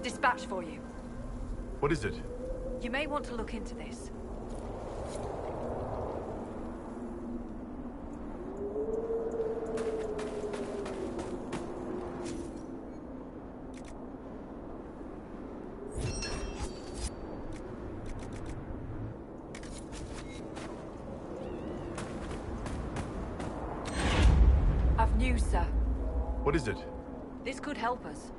Dispatch for you. What is it? You may want to look into this. I've news, sir. What is it? This could help us.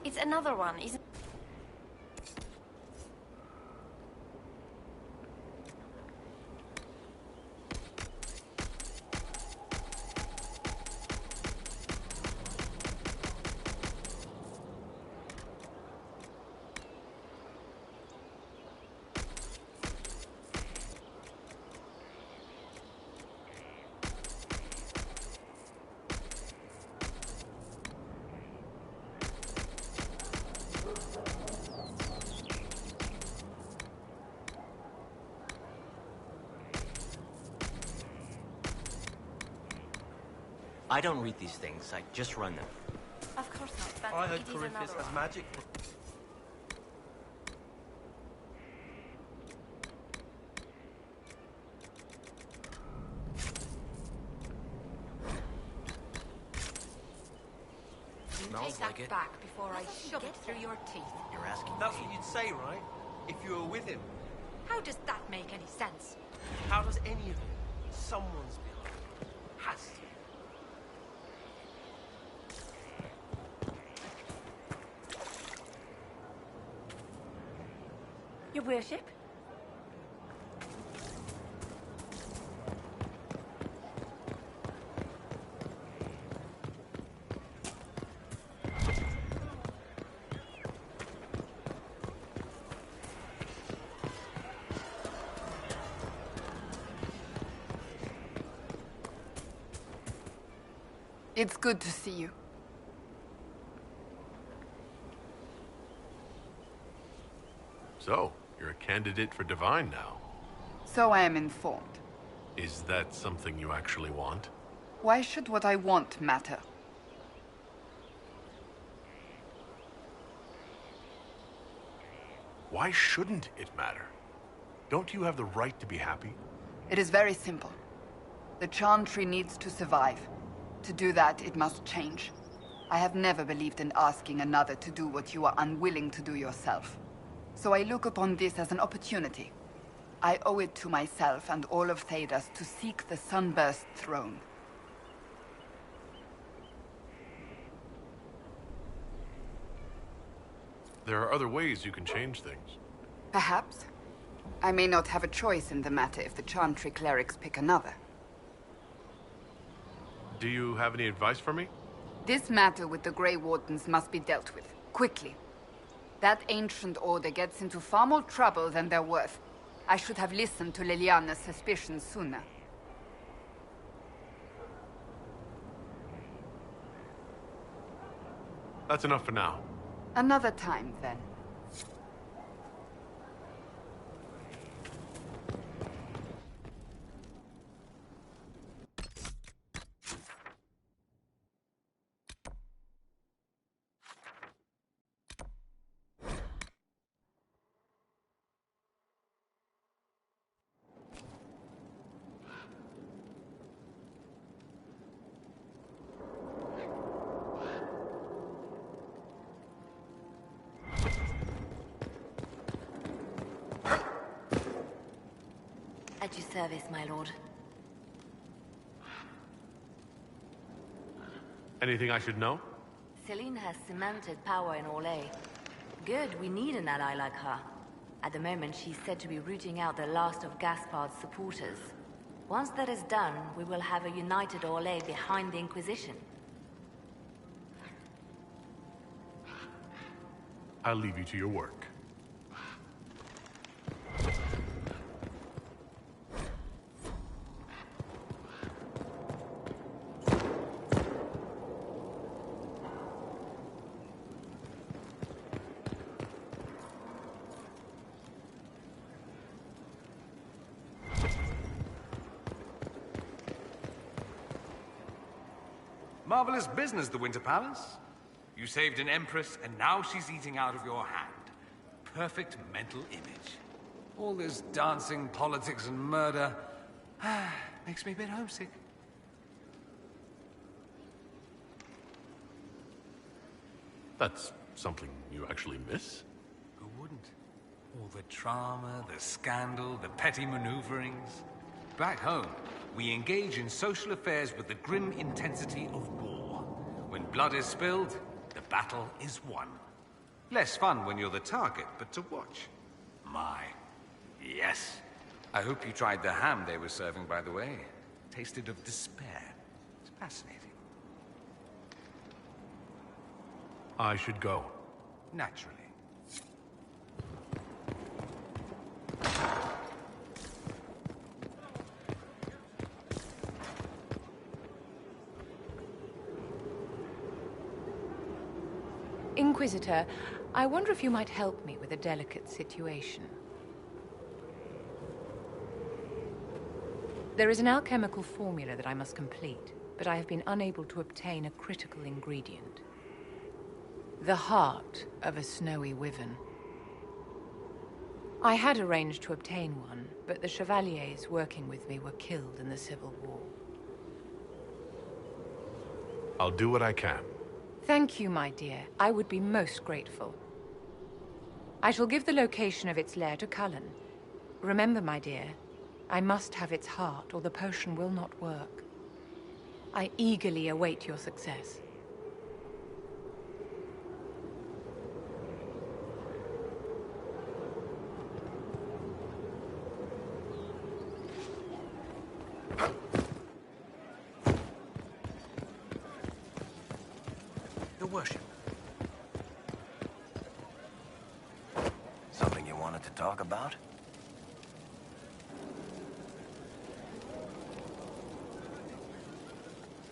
It's another one, isn't it? I don't read these things, I just run them. Of course not, but I heard it is Corinthus another has one. magic. Smells Take like that it. back before I shove it through your teeth. You're asking That's me. what you'd say, right? If you were with him. How does that make any sense? How does any of it? Someone's behind it. Has to. Your worship? It's good to see you. So, you're a candidate for Divine now. So I am informed. Is that something you actually want? Why should what I want matter? Why shouldn't it matter? Don't you have the right to be happy? It is very simple. The Chantry needs to survive. To do that, it must change. I have never believed in asking another to do what you are unwilling to do yourself. So I look upon this as an opportunity. I owe it to myself and all of Thedas to seek the Sunburst throne. There are other ways you can change things. Perhaps. I may not have a choice in the matter if the Chantry clerics pick another. Do you have any advice for me? This matter with the Grey Wardens must be dealt with, quickly. That ancient order gets into far more trouble than they're worth. I should have listened to Liliana's suspicions sooner. That's enough for now. Another time, then. At your service, my lord. Anything I should know? Celine has cemented power in Orlais. Good, we need an ally like her. At the moment, she's said to be rooting out the last of Gaspard's supporters. Once that is done, we will have a united Orlais behind the Inquisition. I'll leave you to your work. Marvelous business, the Winter Palace. You saved an empress, and now she's eating out of your hand. Perfect mental image. All this dancing, politics, and murder makes me a bit homesick. That's something you actually miss? Who wouldn't? All the drama, the scandal, the petty maneuverings. Back home, we engage in social affairs with the grim intensity of war. When blood is spilled, the battle is won. Less fun when you're the target, but to watch. My, yes. I hope you tried the ham they were serving, by the way. Tasted of despair. It's fascinating. I should go. Naturally. Inquisitor, I wonder if you might help me with a delicate situation. There is an alchemical formula that I must complete, but I have been unable to obtain a critical ingredient. The heart of a snowy wyvern. I had arranged to obtain one, but the chevaliers working with me were killed in the Civil War. I'll do what I can. Thank you, my dear. I would be most grateful. I shall give the location of its lair to Cullen. Remember, my dear, I must have its heart, or the potion will not work. I eagerly await your success. Your worship. Something you wanted to talk about?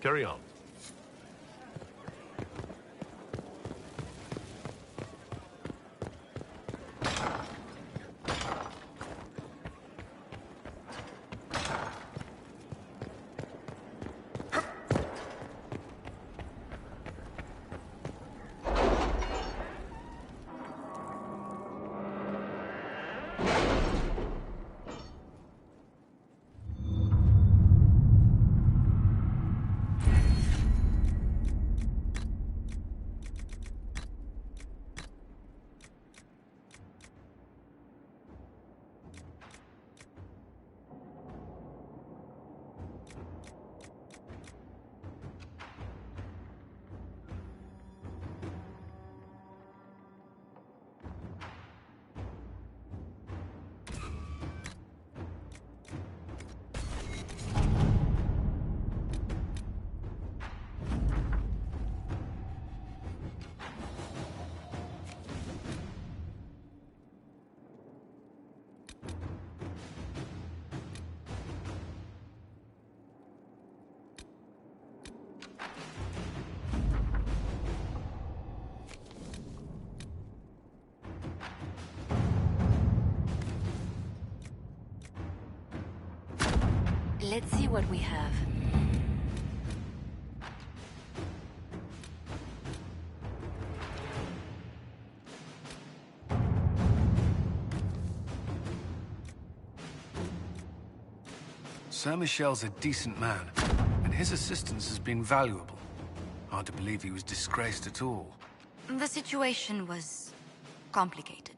Carry on. Let's see what we have. Sir Michel's a decent man, and his assistance has been valuable. Hard to believe he was disgraced at all. The situation was complicated.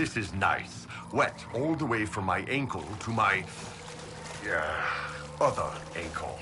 This is nice. Wet all the way from my ankle to my... other ankle.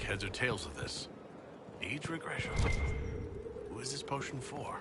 heads or tails of this. Age regression. Who is this potion for?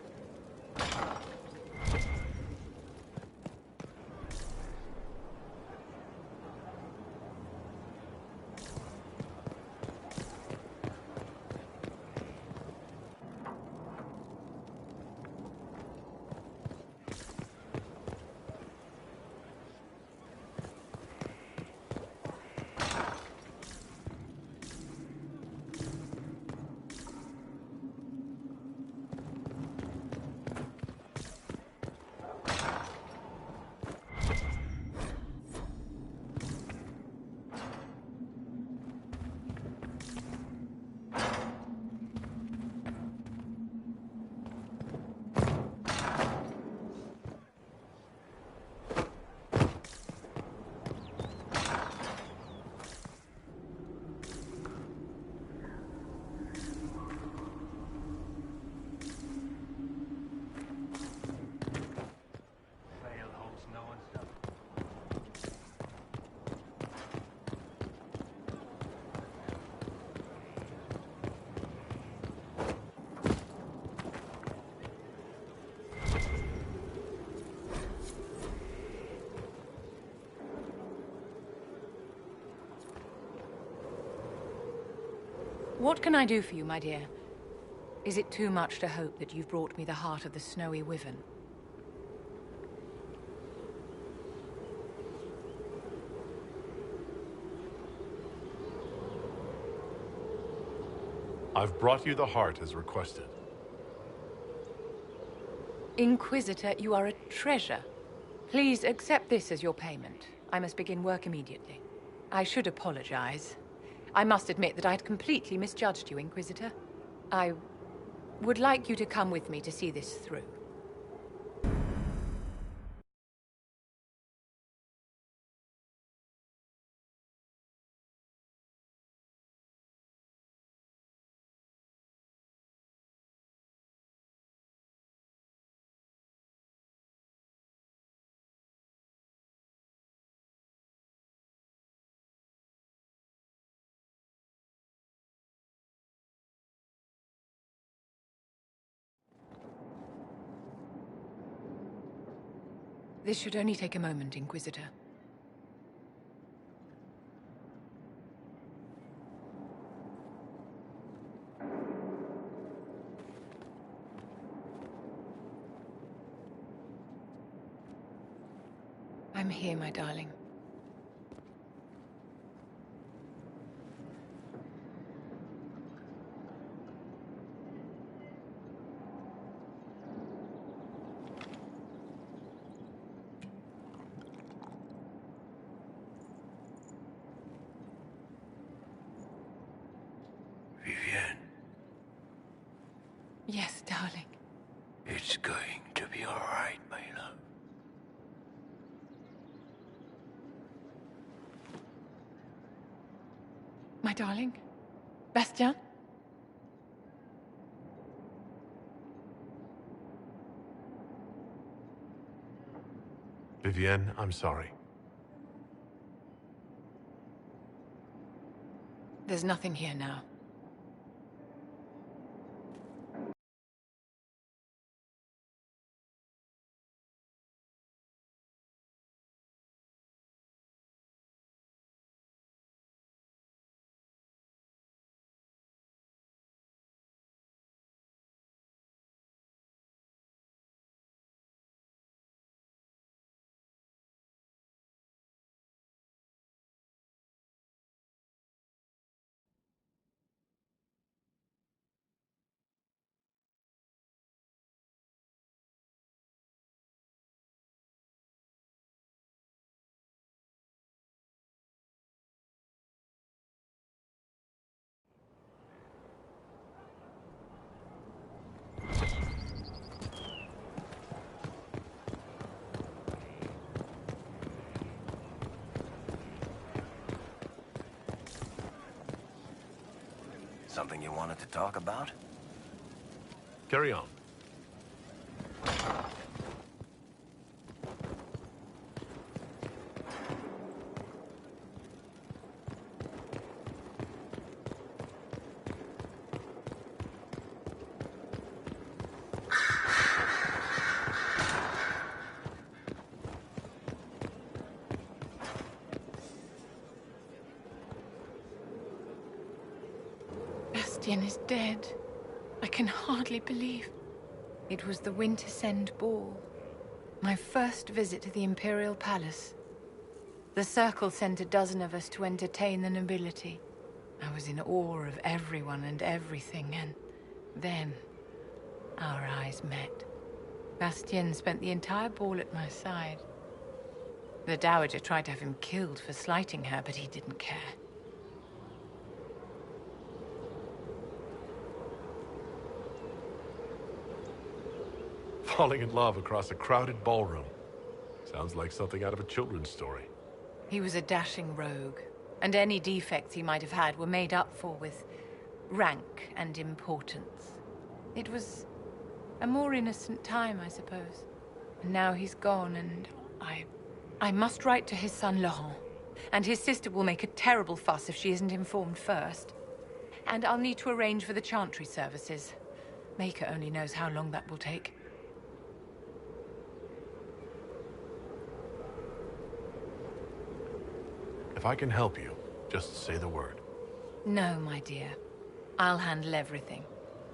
What can I do for you, my dear? Is it too much to hope that you've brought me the heart of the snowy wyvern? I've brought you the heart as requested. Inquisitor, you are a treasure. Please accept this as your payment. I must begin work immediately. I should apologize. I must admit that I'd completely misjudged you, Inquisitor. I would like you to come with me to see this through. This should only take a moment, Inquisitor. I'm here, my darling. Vivienne, Yes, darling. it's going to be all right, my love. My darling? Bastien? Vivienne, I'm sorry. There's nothing here now. Something you wanted to talk about? Carry on. Bastien is dead. I can hardly believe. It was the Wintersend Ball. My first visit to the Imperial Palace. The Circle sent a dozen of us to entertain the nobility. I was in awe of everyone and everything, and then our eyes met. Bastien spent the entire ball at my side. The Dowager tried to have him killed for slighting her, but he didn't care. Falling in love across a crowded ballroom. Sounds like something out of a children's story. He was a dashing rogue, and any defects he might have had were made up for with rank and importance. It was a more innocent time, I suppose. And now he's gone, and I must write to his son Laurent. And his sister will make a terrible fuss if she isn't informed first. And I'll need to arrange for the Chantry services. Maker only knows how long that will take. If I can help you, just say the word. No, my dear. I'll handle everything.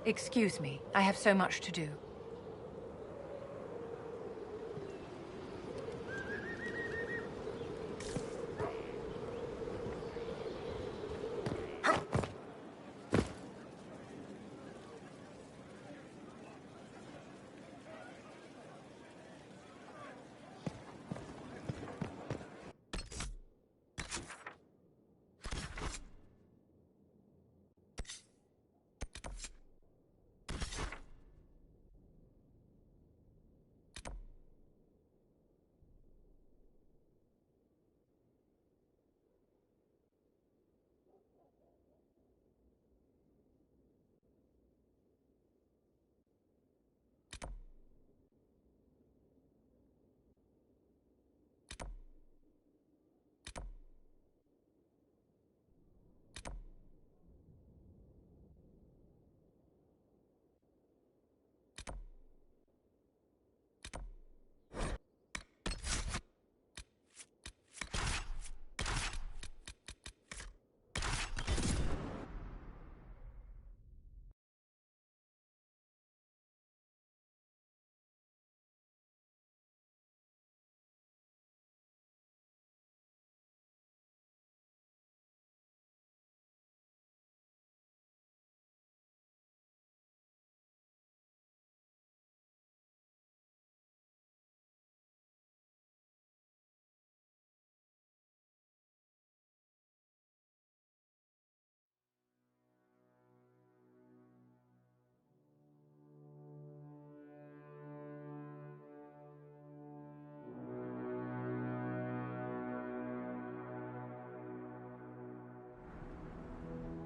Excuse me, I have so much to do.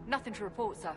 Nothing to report, sir.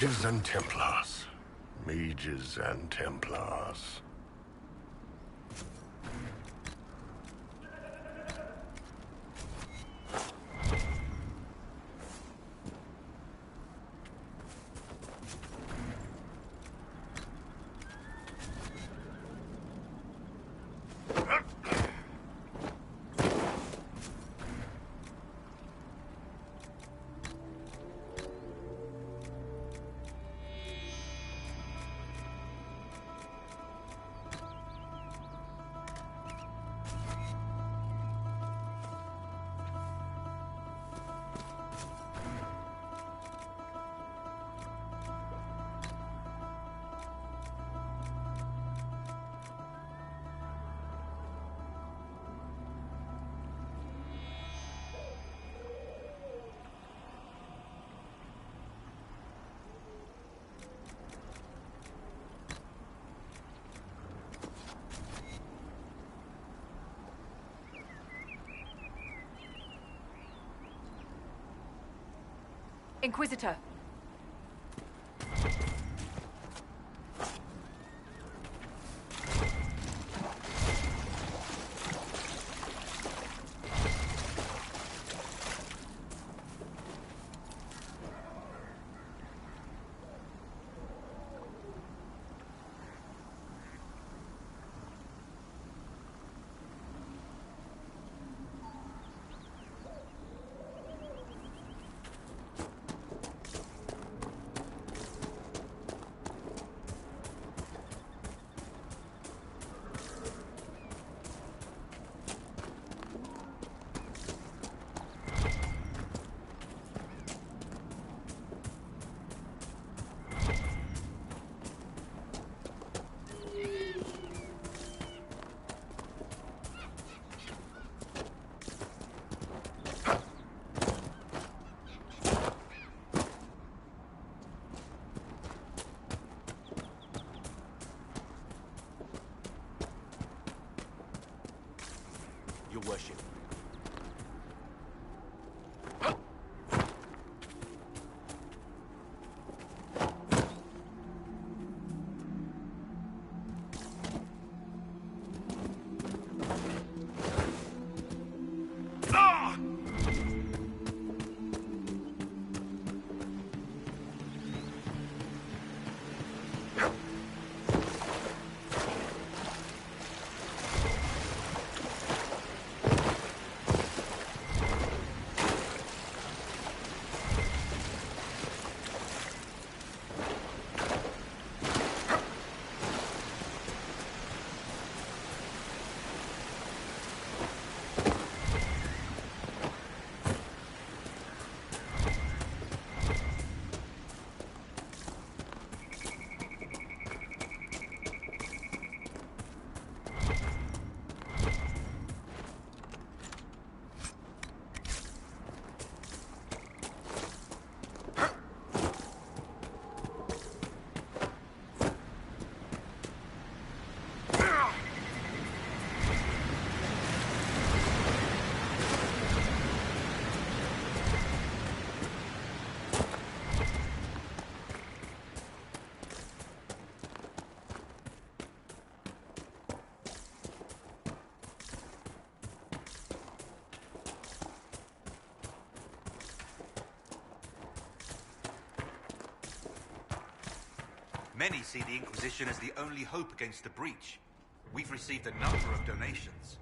Mages and Templars. Mages and Templars. Inquisitor. Your worship. Many see the Inquisition as the only hope against the breach. We've received a number of donations.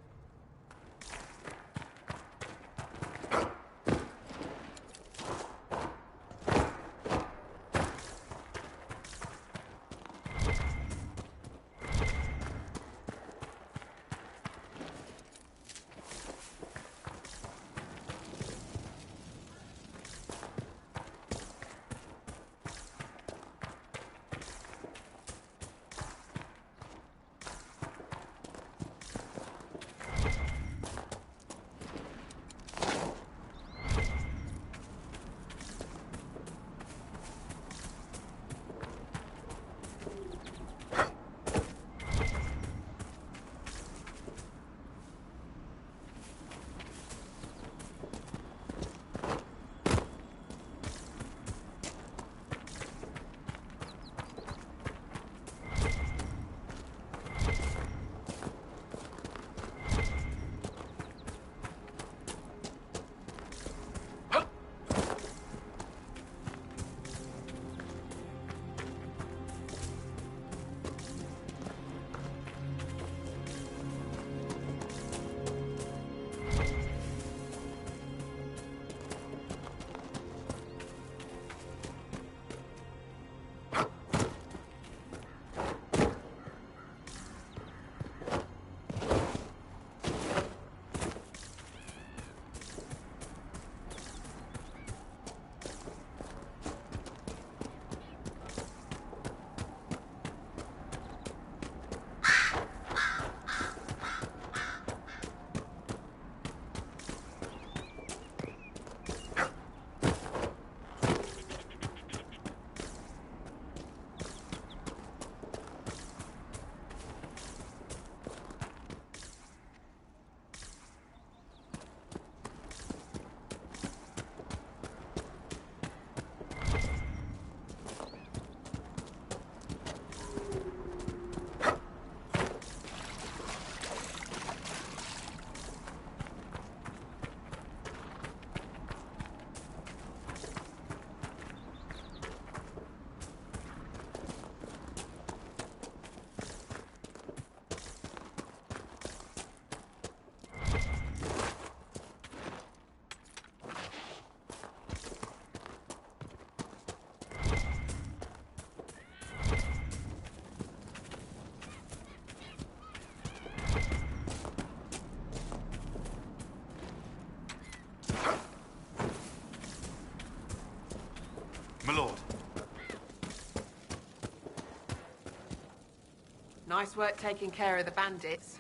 Nice work taking care of the bandits.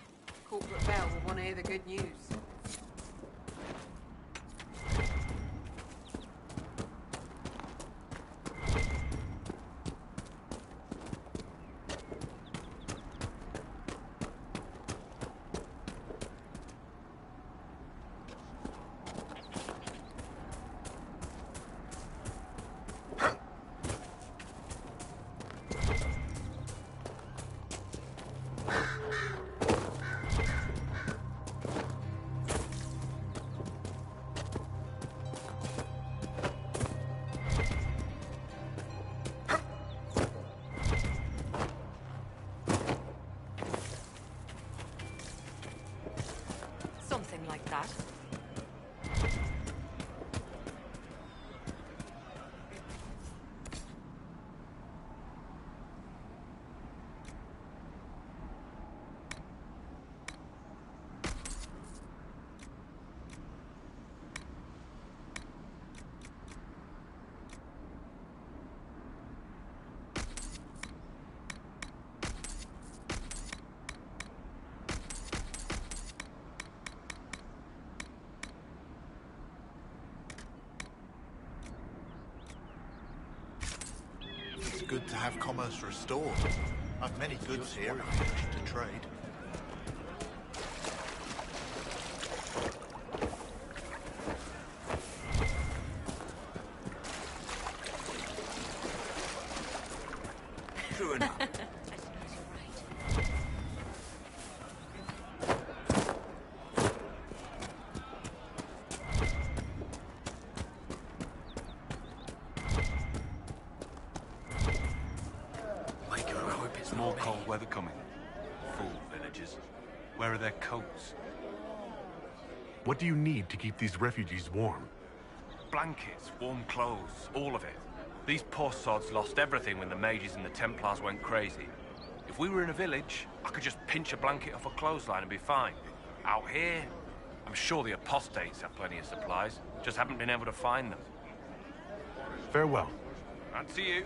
Corporate Bell will want to hear the good news. Something like that. It's good to have commerce restored. I've many goods here if you wish to trade. True enough. More cold weather coming. Fool villagers. Where are their coats? What do you need to keep these refugees warm? Blankets, warm clothes, all of it. These poor sods lost everything when the mages and the Templars went crazy. If we were in a village, I could just pinch a blanket off a clothesline and be fine. Out here, I'm sure the apostates have plenty of supplies, just haven't been able to find them. Farewell. And to you.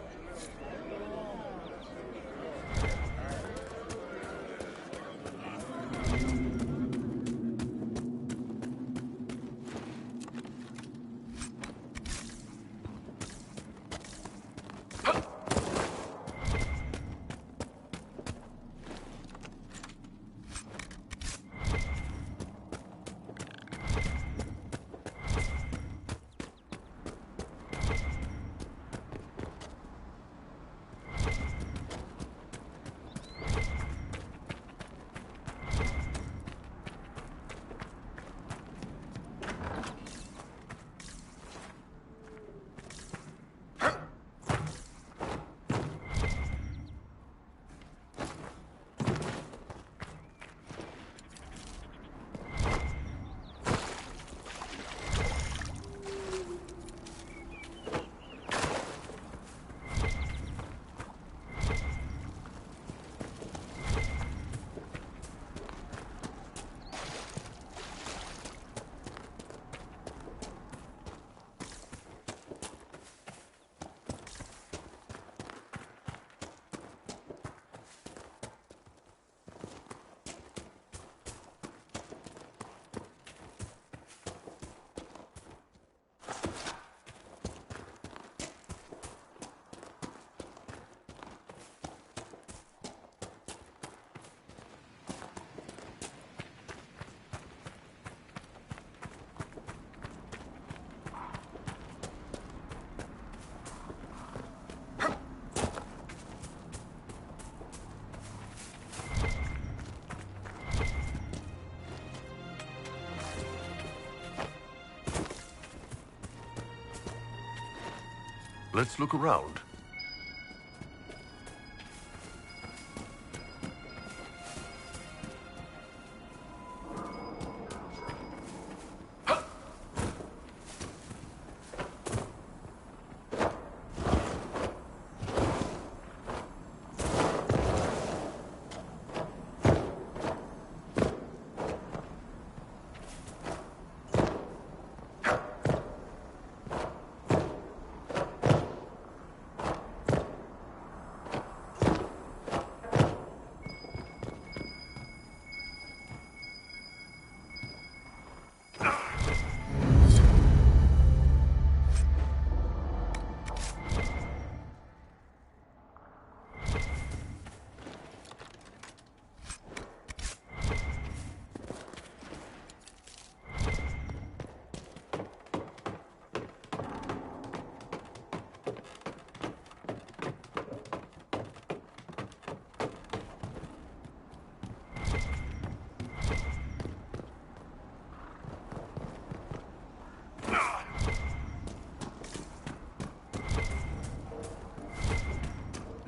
Let's look around.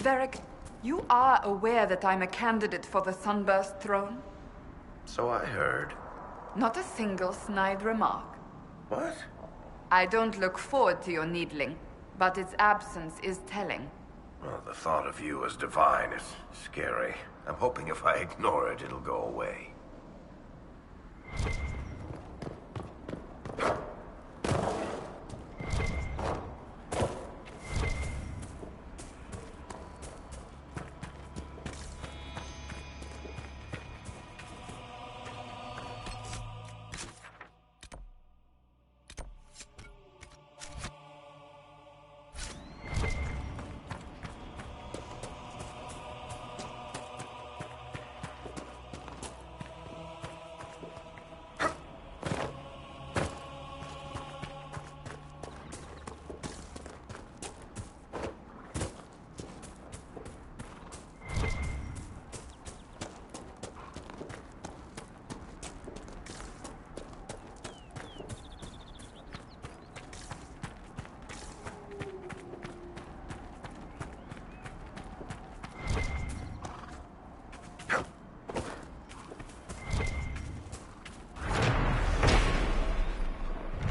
Varric, you are aware that I'm a candidate for the Sunburst throne? So I heard. Not a single snide remark. What? I don't look forward to your needling, but its absence is telling. Well, the thought of you as divine is scary. I'm hoping if I ignore it, it'll go away.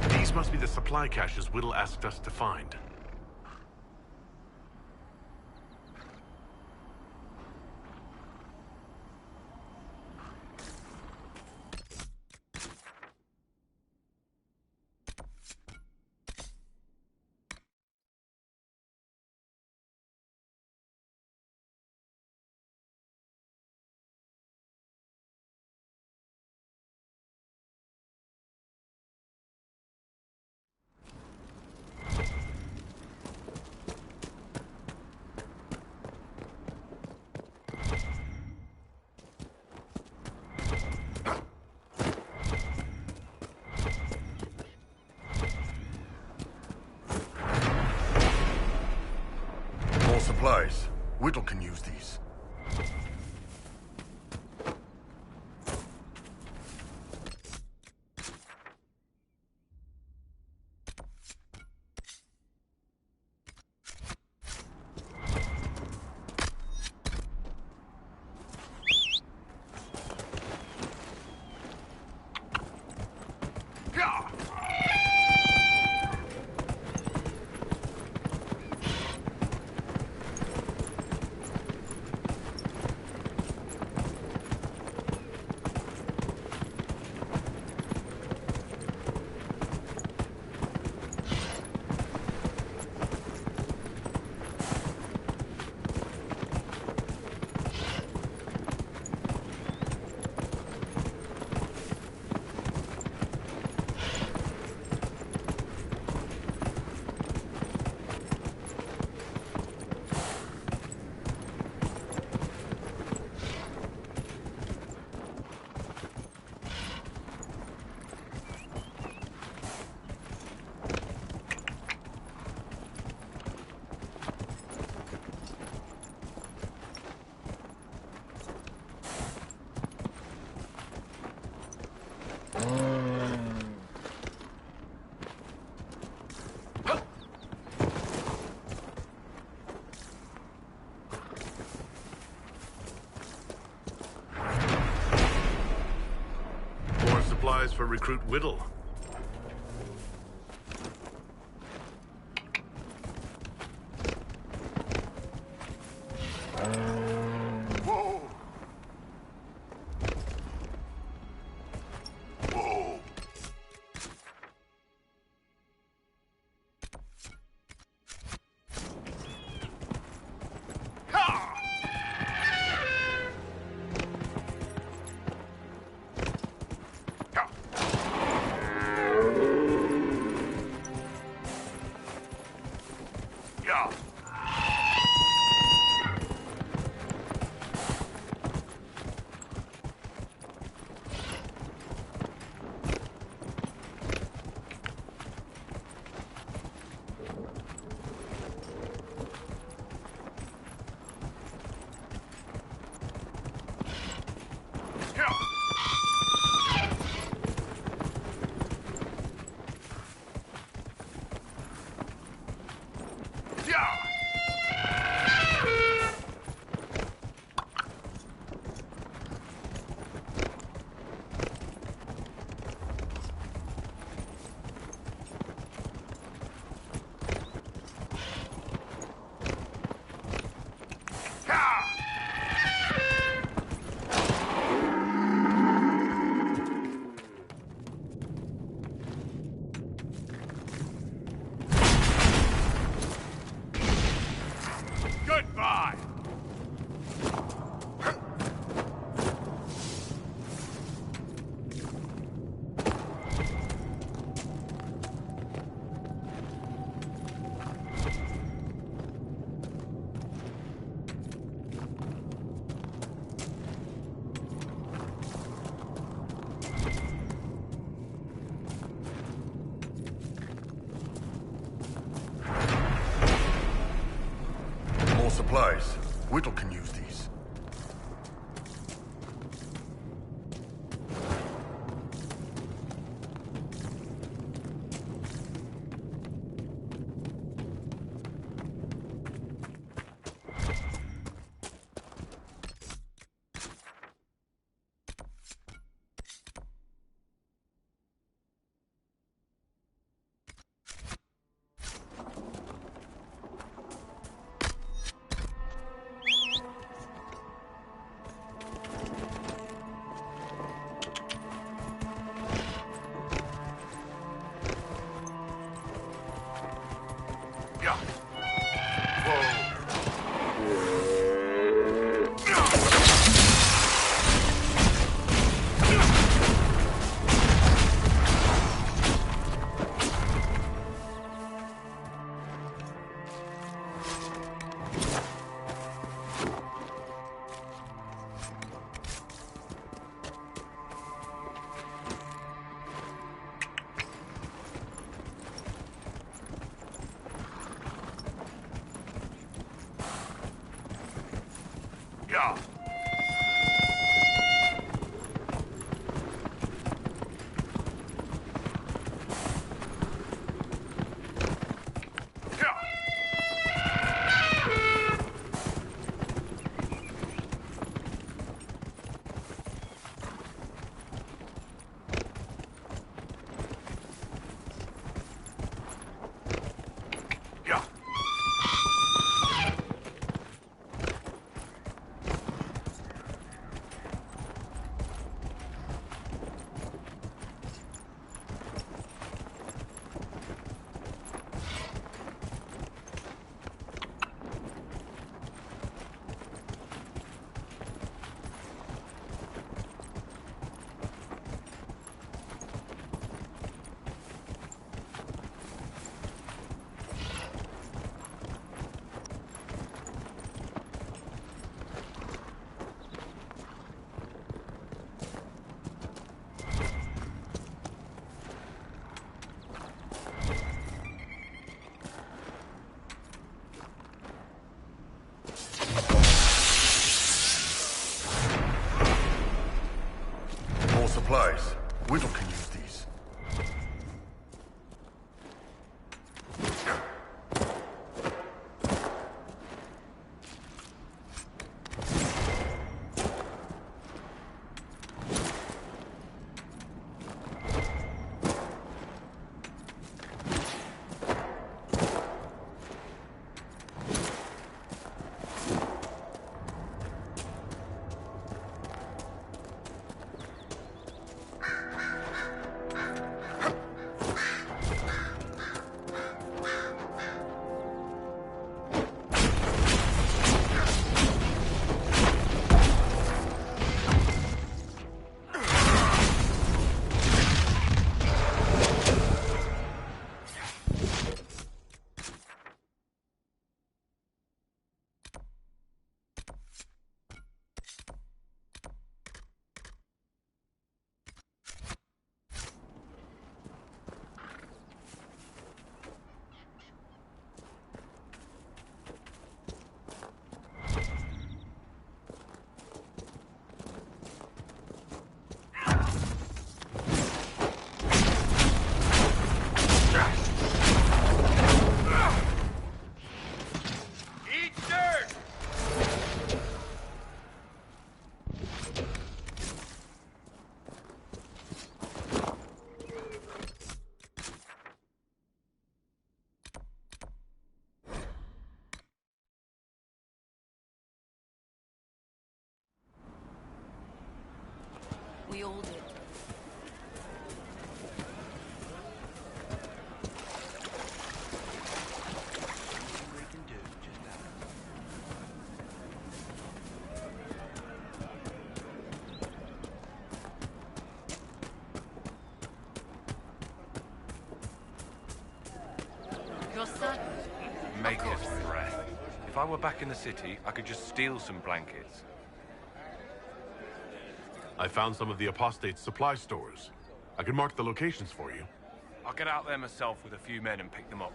These must be the supply caches Whittle asked us to find. More supplies. Whittle can use these. Supplies for Recruit Whittle. Whoa! Whoa! supplies. Whittle can use these. Yeah. Supplies. Whittle can use these. We all did. You're certain? Maker's breath. If I were back in the city, I could just steal some blankets. I found some of the apostate's supply stores. I can mark the locations for you. I'll get out there myself with a few men and pick them up.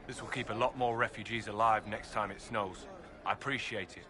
This will keep a lot more refugees alive next time it snows. I appreciate it.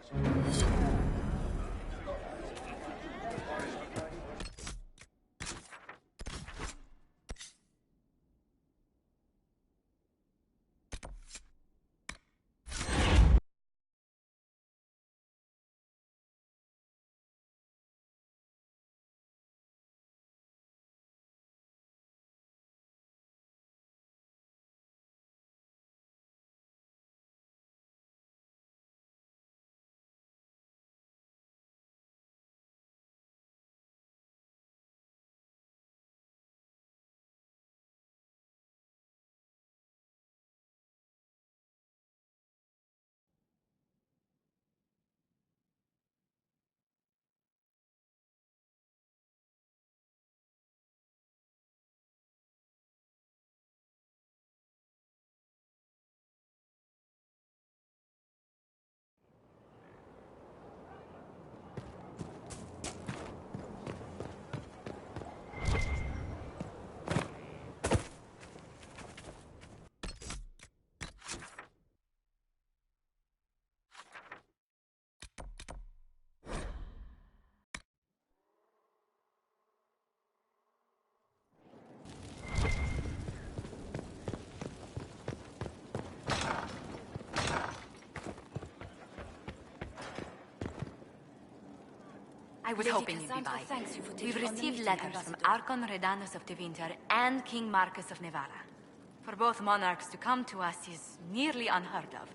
I was hoping you'd be by. We've received letters from Archon Redanus of Tevinter and King Marcus of Nevala. For both monarchs to come to us is nearly unheard of.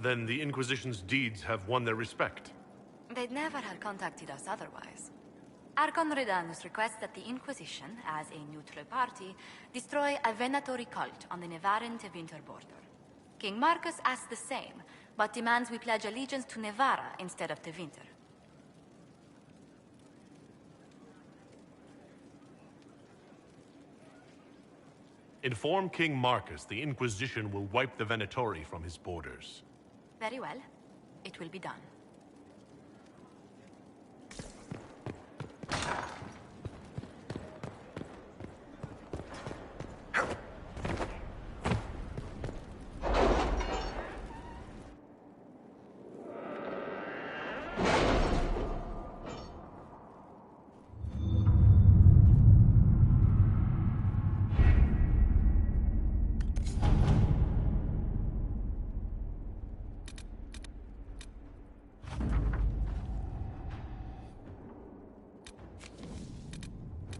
Then the Inquisition's deeds have won their respect. They'd never have contacted us otherwise. Archon Redanus requests that the Inquisition, as a neutral party, destroy a venatory cult on the Nevaran-Tevinter border. King Marcus asks the same, but demands we pledge allegiance to Nevara instead of Tevinter. Inform King Marcus the Inquisition will wipe the Venatori from his borders. Very well. It will be done.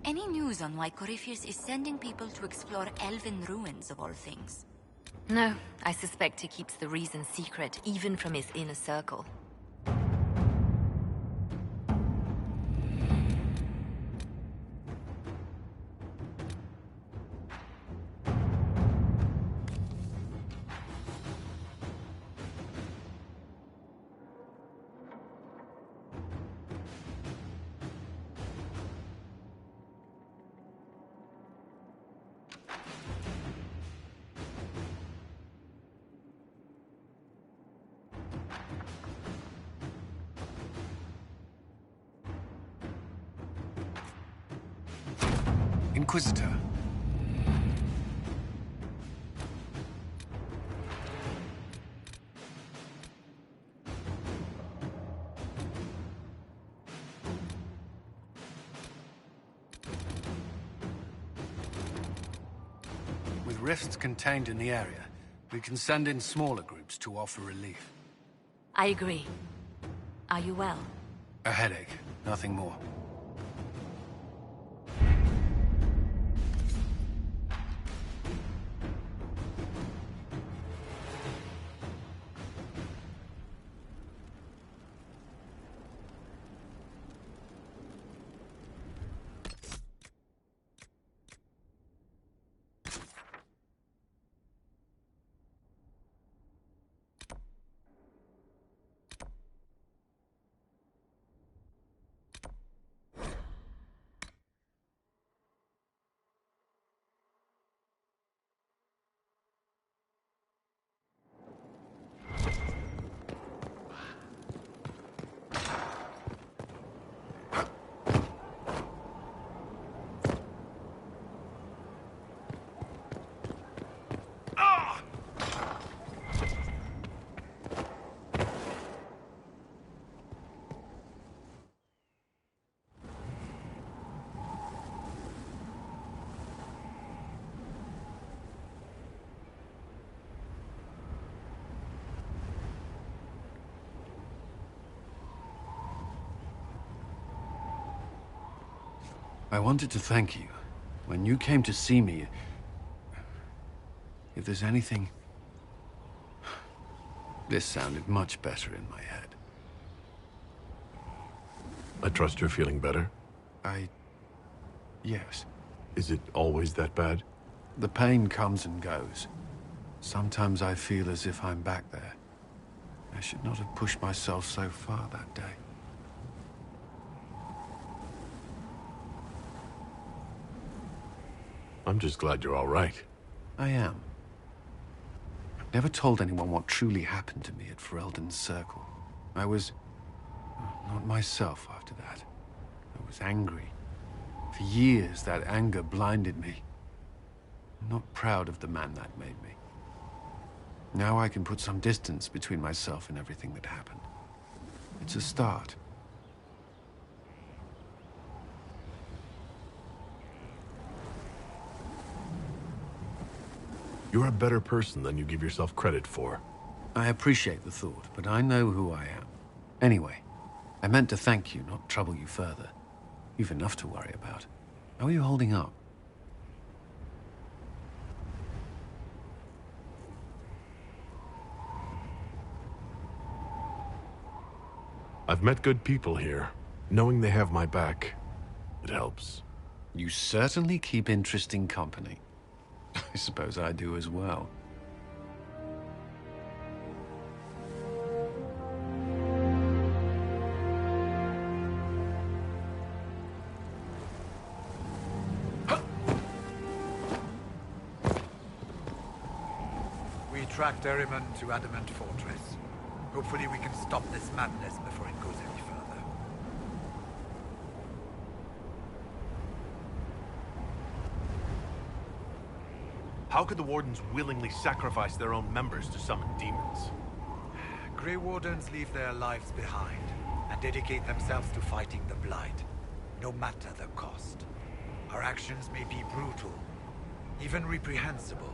Any news on why Corypheus is sending people to explore elven ruins, of all things? No, I suspect he keeps the reason secret, even from his inner circle. Inquisitor. With rifts contained in the area, we can send in smaller groups to offer relief. I agree. Are you well? A headache, nothing more. I wanted to thank you. When you came to see me, if there's anything... This sounded much better in my head. I trust you're feeling better? Yes. Is it always that bad? The pain comes and goes. Sometimes I feel as if I'm back there. I should not have pushed myself so far that day. I'm just glad you're all right. I am. I've never told anyone what truly happened to me at Ferelden's Circle. I was... not myself after that. I was angry. For years, that anger blinded me. I'm not proud of the man that made me. Now I can put some distance between myself and everything that happened. It's a start. You're a better person than you give yourself credit for. I appreciate the thought, but I know who I am. Anyway, I meant to thank you, not trouble you further. You've enough to worry about. How are you holding up? I've met good people here. Knowing they have my back, it helps. You certainly keep interesting company. I suppose I do as well. We tracked Ehrman to Adamant Fortress. Hopefully we can stop this madness before it goes any further. How could the Wardens willingly sacrifice their own members to summon demons? Grey Wardens leave their lives behind and dedicate themselves to fighting the Blight, no matter the cost. Our actions may be brutal, even reprehensible,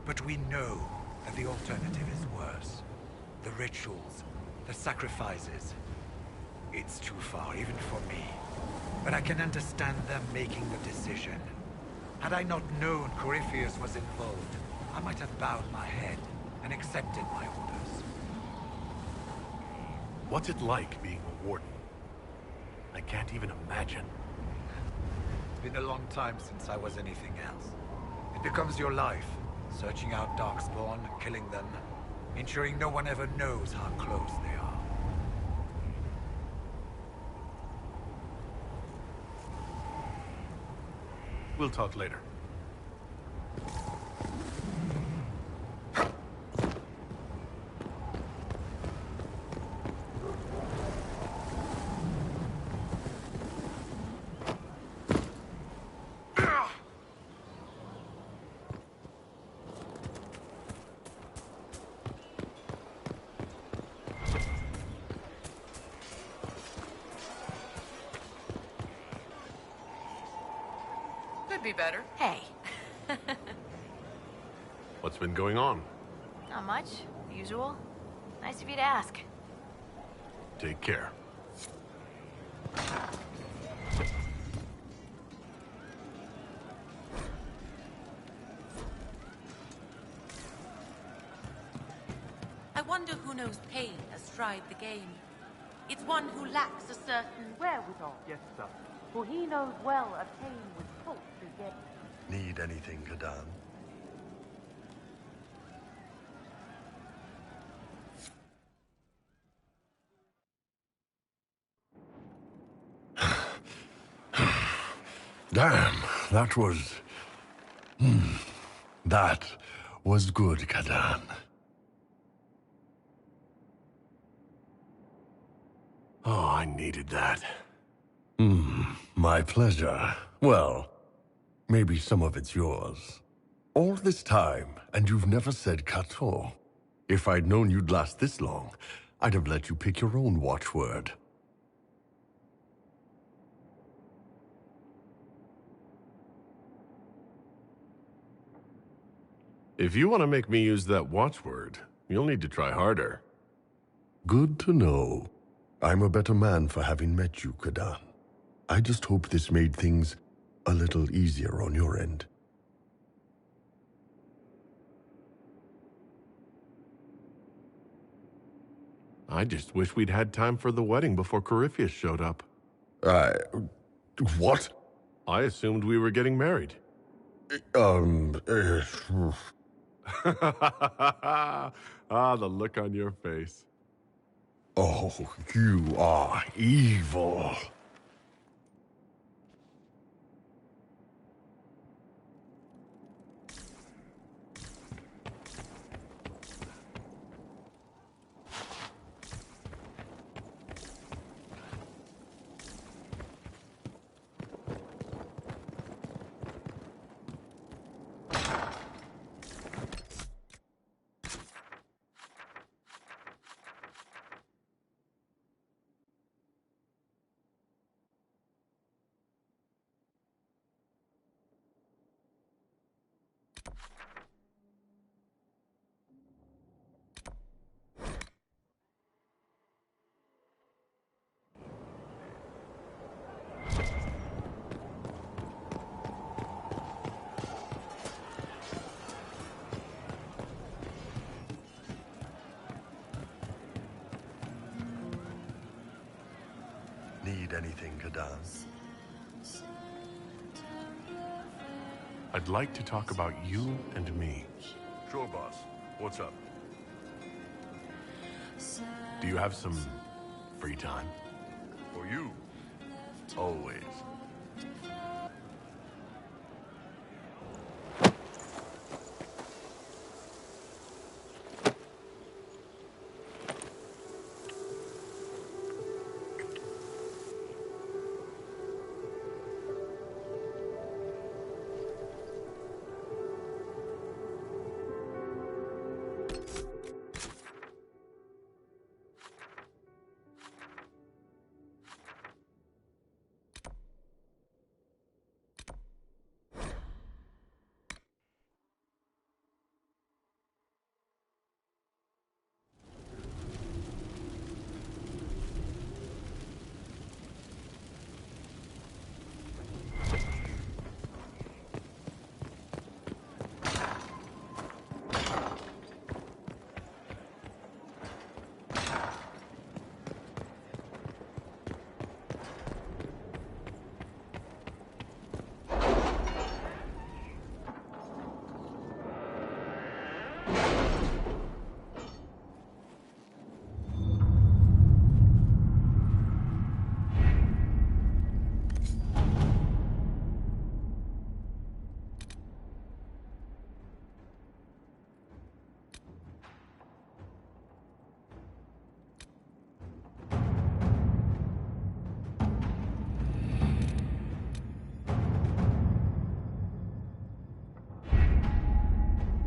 but we know that the alternative is worse. The rituals, the sacrifices. It's too far, even for me. But I can understand them making the decision. Had I not known Corypheus was involved, I might have bowed my head and accepted my orders. What's it like being a Warden? I can't even imagine. It's been a long time since I was anything else. It becomes your life, searching out Darkspawn, killing them, ensuring no one ever knows how close they are. We'll talk later. Could be better. Hey. What's been going on? Not much. Usual. Nice of you to ask. Take care. I wonder who knows pain astride the game. It's one who lacks a certain wherewithal. Yes, sir. For he knows well a pain was sought to get. Need anything, Kadan? Damn, that was... That was good, Kadan. Oh, I needed that. My pleasure. Well, maybe some of it's yours. All this time, and you've never said Kato. If I'd known you'd last this long, I'd have let you pick your own watchword. If you want to make me use that watchword, you'll need to try harder. Good to know. I'm a better man for having met you, Kadan. I just hope this made things a little easier on your end. I just wish we'd had time for the wedding before Corypheus showed up. What? I assumed we were getting married. Ah, the look on your face. Oh, you are evil. Need anything, Kadan? I'd like to talk about you and me. Sure, boss. What's up? Do you have some free time? For you, always.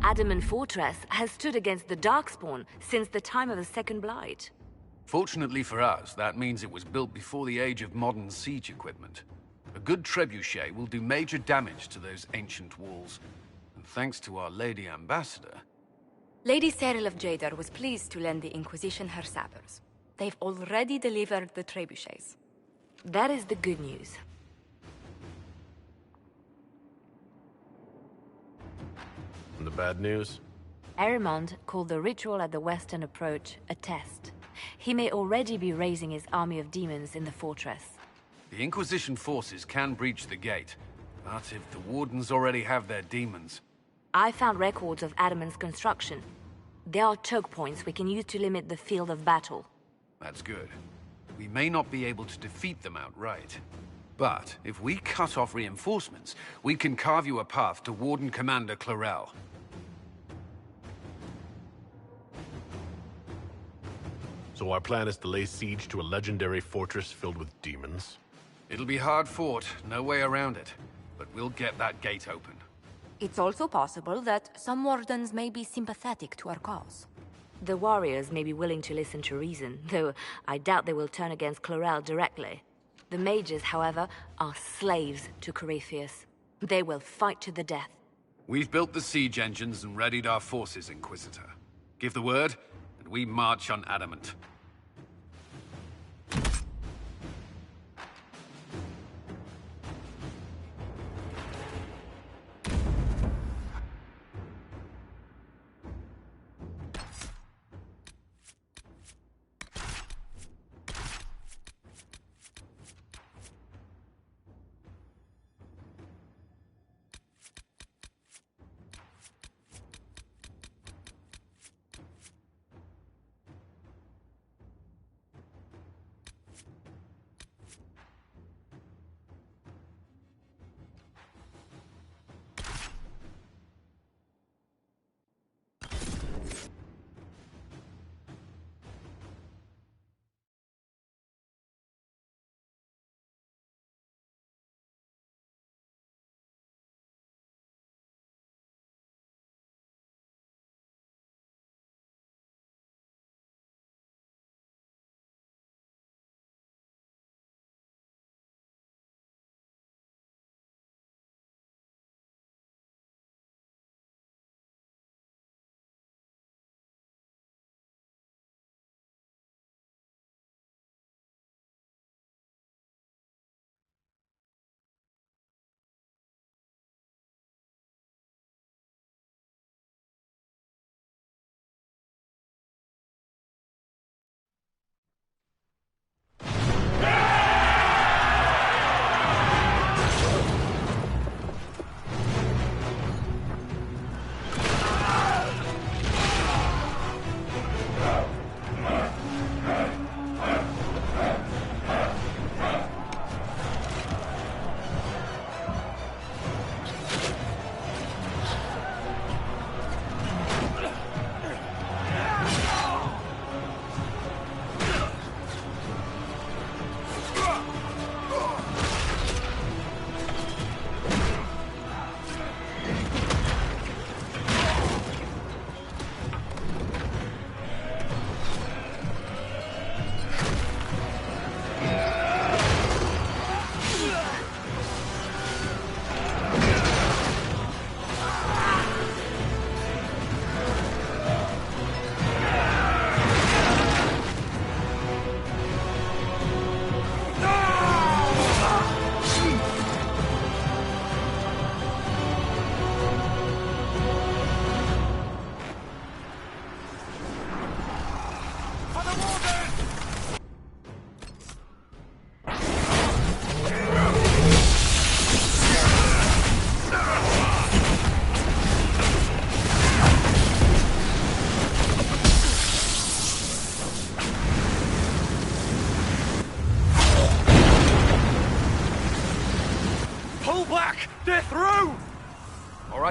Adamant Fortress has stood against the Darkspawn since the time of the Second Blight. Fortunately for us, that means it was built before the age of modern siege equipment. A good trebuchet will do major damage to those ancient walls. And thanks to our Lady Ambassador... Lady Cyril of Jadar was pleased to lend the Inquisition her sabers. They've already delivered the trebuchets. That is the good news. And the bad news? Erimond called the ritual at the western approach a test. He may already be raising his army of demons in the fortress. The Inquisition forces can breach the gate, but if the Wardens already have their demons... I found records of Adamant's construction. There are choke points we can use to limit the field of battle. That's good. We may not be able to defeat them outright. But if we cut off reinforcements, we can carve you a path to Warden Commander Clarel. So our plan is to lay siege to a legendary fortress filled with demons? It'll be hard fought, no way around it. But we'll get that gate open. It's also possible that some Wardens may be sympathetic to our cause. The warriors may be willing to listen to reason, though I doubt they will turn against Clarel directly. The mages, however, are slaves to Corypheus. They will fight to the death. We've built the siege engines and readied our forces, Inquisitor. Give the word, and we march on Adamant.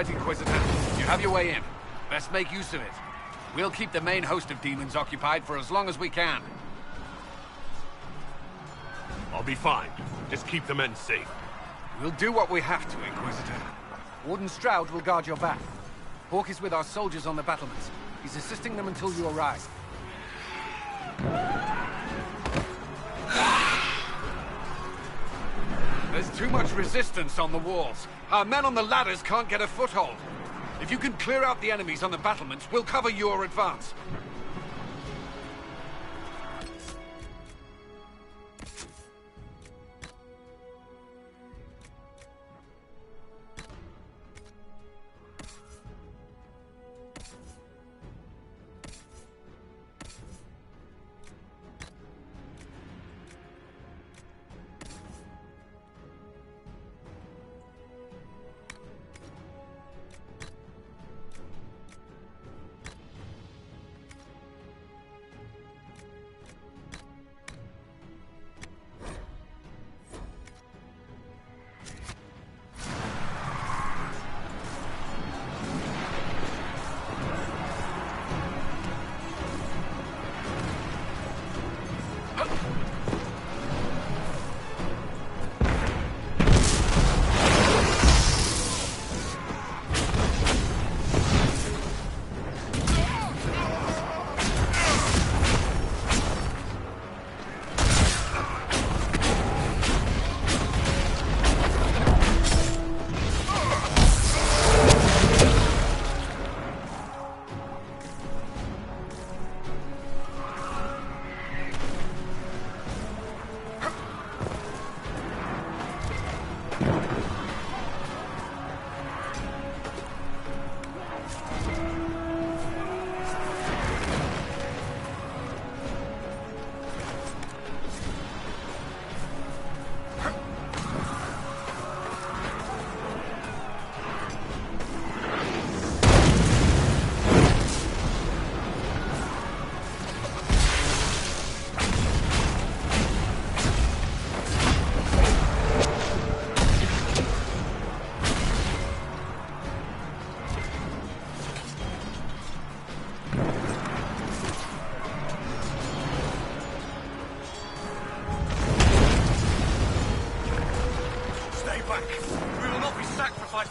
right, Inquisitor. You have your way in. Best make use of it. We'll keep the main host of demons occupied for as long as we can. I'll be fine. Just keep the men safe. We'll do what we have to, Inquisitor. Warden Stroud will guard your back. Hawk is with our soldiers on the battlements. He's assisting them until you arrive. There's too much resistance on the walls. Our men on the ladders can't get a foothold. If you can clear out the enemies on the battlements, we'll cover your advance.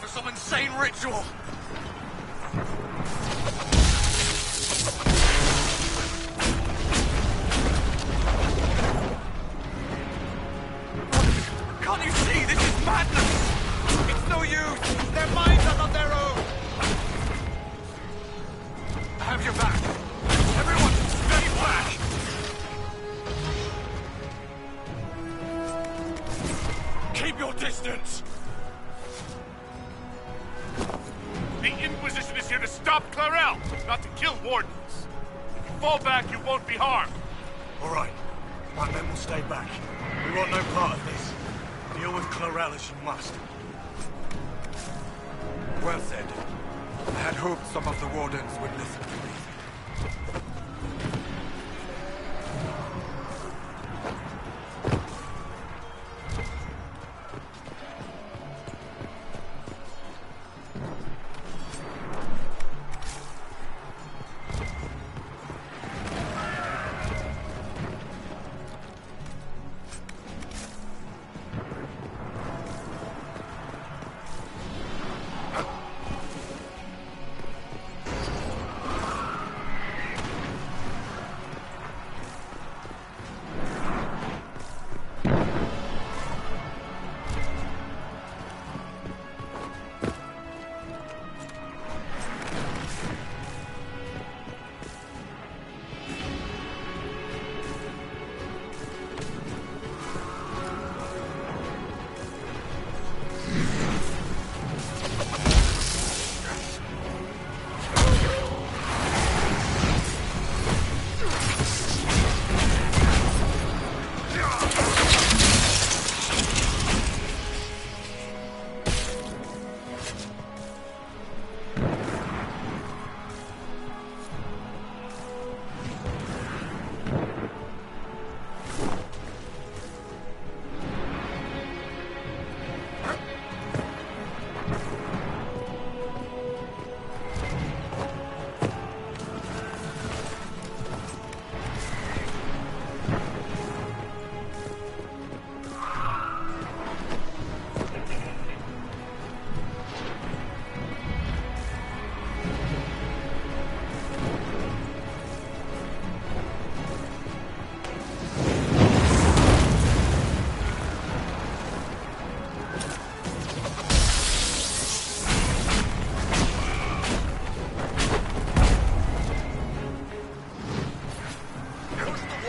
For some insane ritual! Can't you see? This is madness! It's no use! Their minds are not their own! I have your back! Everyone, stay back! Keep your distance! The Inquisition is here to stop Clarel, not to kill wardens. If you fall back, you won't be harmed. All right. My men will stay back. We want no part of this. Deal with Clarel as you must. Well said. I had hoped some of the wardens would listen to me.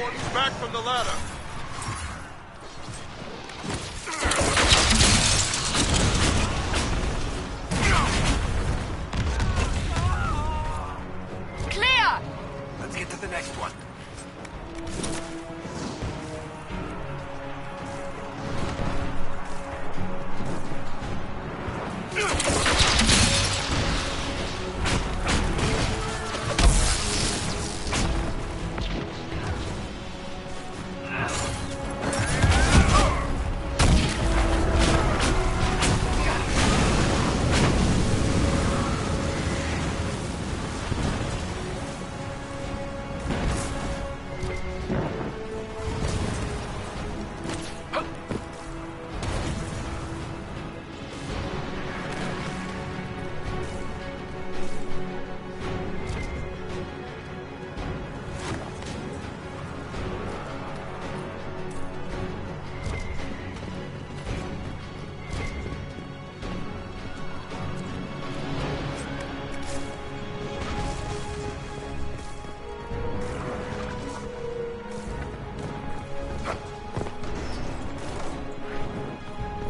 Warden's back from the ladder. Clear! Let's get to the next one.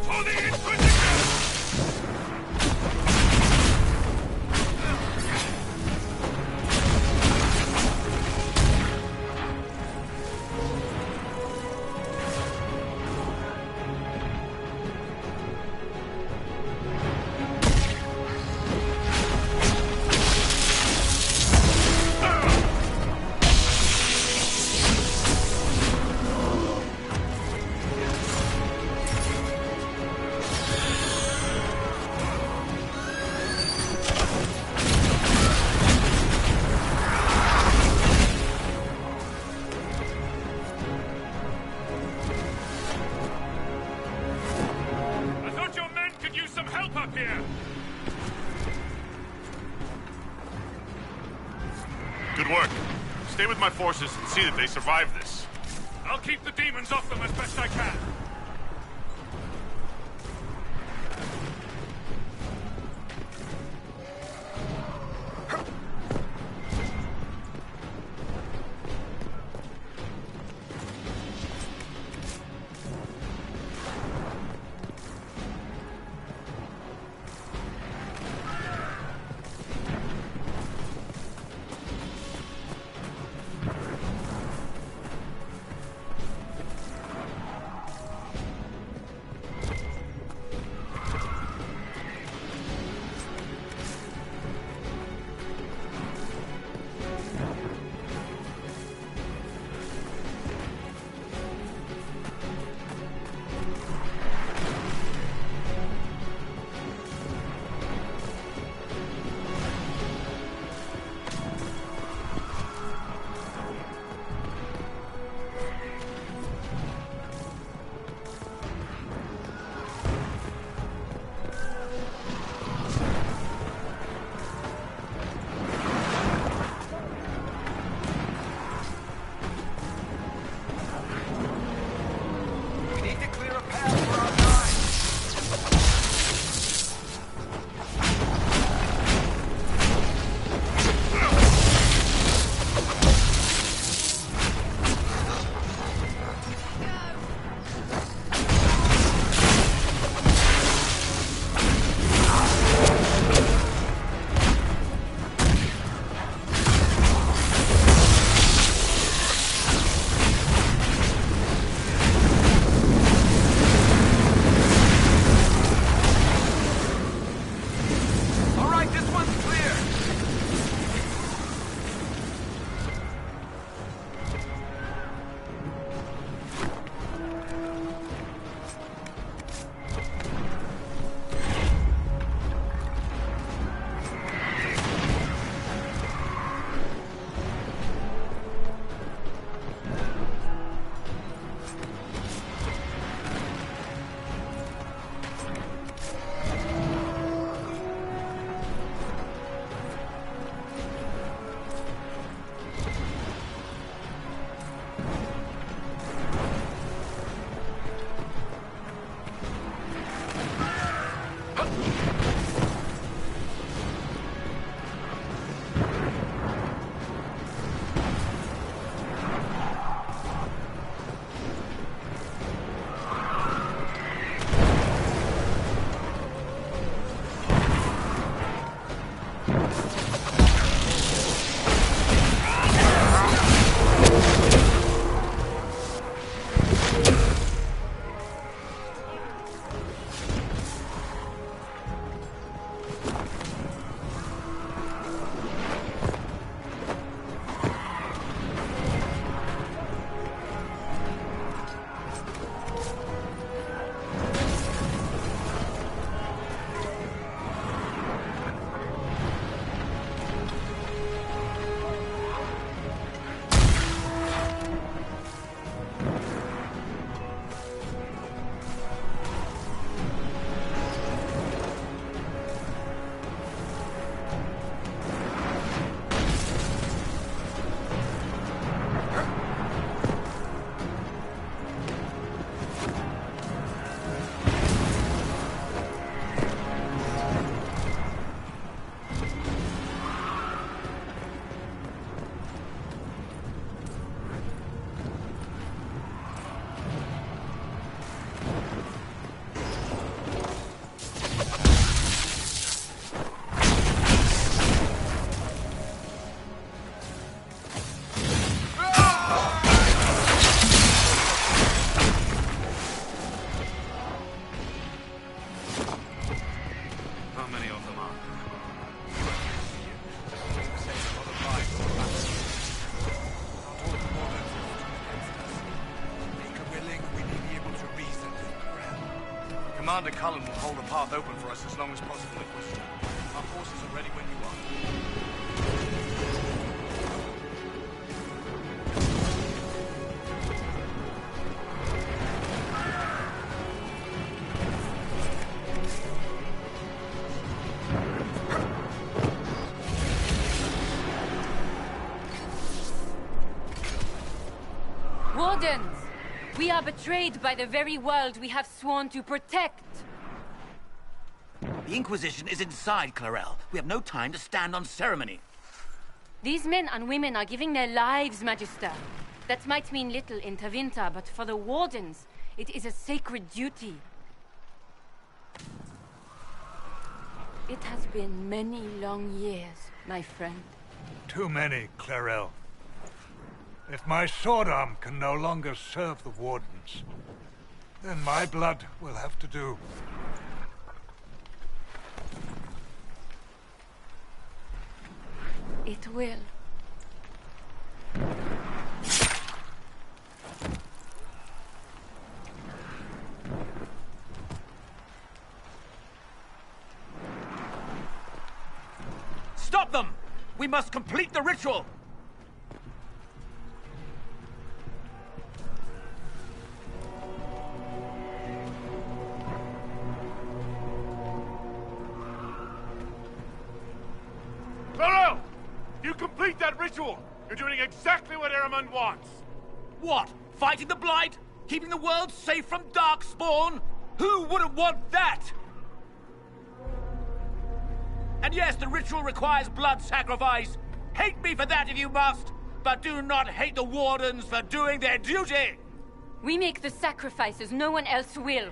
For the Inquisition! I thought your men could use some help up here! Good work. Stay with my forces and see that they survive this. I'll keep the demons off them as best I can. Commander Cullen will hold a path open for us as long as possible, Inquisitor. Our forces are ready when you are. Wardens! We are betrayed by the very world we have sworn to protect. The Inquisition is inside, Clarel. We have no time to stand on ceremony. These men and women are giving their lives, Magister. That might mean little in Tevinter, but for the Wardens, it is a sacred duty. It has been many long years, my friend. Too many, Clarel. If my sword arm can no longer serve the Wardens, then my blood will have to do. It will. Stop them! We must complete the ritual! Clarel! You complete that ritual! You're doing exactly what Eramund wants! What? Fighting the Blight? Keeping the world safe from Darkspawn? Who wouldn't want that? And yes, the ritual requires blood sacrifice. Hate me for that if you must, but do not hate the Wardens for doing their duty! We make the sacrifices no one else will.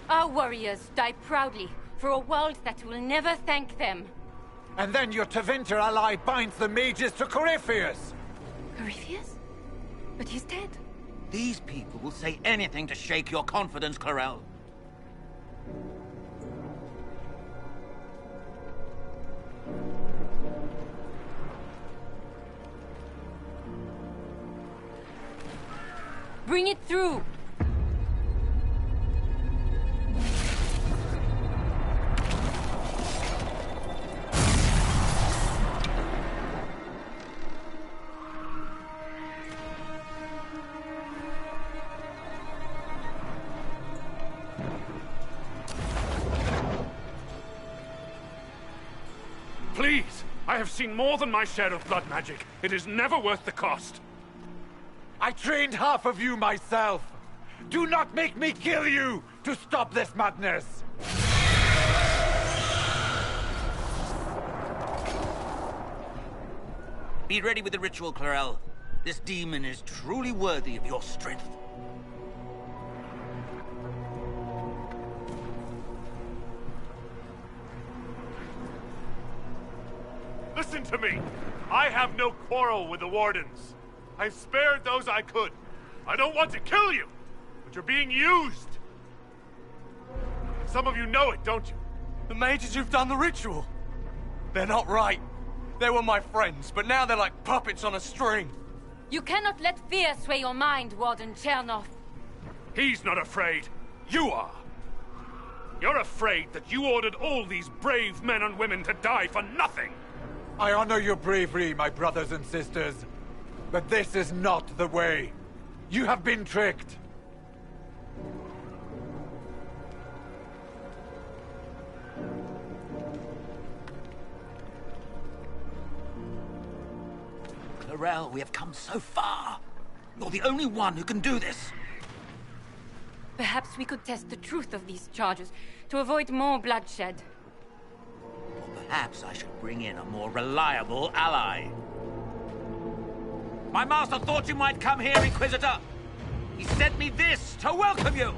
Our warriors die proudly for a world that will never thank them. And then your Tevinter ally binds the mages to Corypheus! Corypheus? But he's dead. These people will say anything to shake your confidence, Clarel. Bring it through! Please! I have seen more than my share of blood magic. It is never worth the cost. I trained half of you myself! Do not make me kill you to stop this madness! Be ready with the ritual, Clarel. This demon is truly worthy of your strength. Listen to me! I have no quarrel with the Wardens. I've spared those I could. I don't want to kill you, but you're being used. Some of you know it, don't you? The mages who've done the ritual. They're not right. They were my friends, but now they're like puppets on a string. You cannot let fear sway your mind, Warden Chernov. He's not afraid. You are. You're afraid that you ordered all these brave men and women to die for nothing. I honor your bravery, my brothers and sisters. But this is not the way. You have been tricked. Clarel, we have come so far. You're the only one who can do this. Perhaps we could test the truth of these charges to avoid more bloodshed. Or perhaps I should bring in a more reliable ally. My master thought you might come here, Inquisitor. He sent me this to welcome you.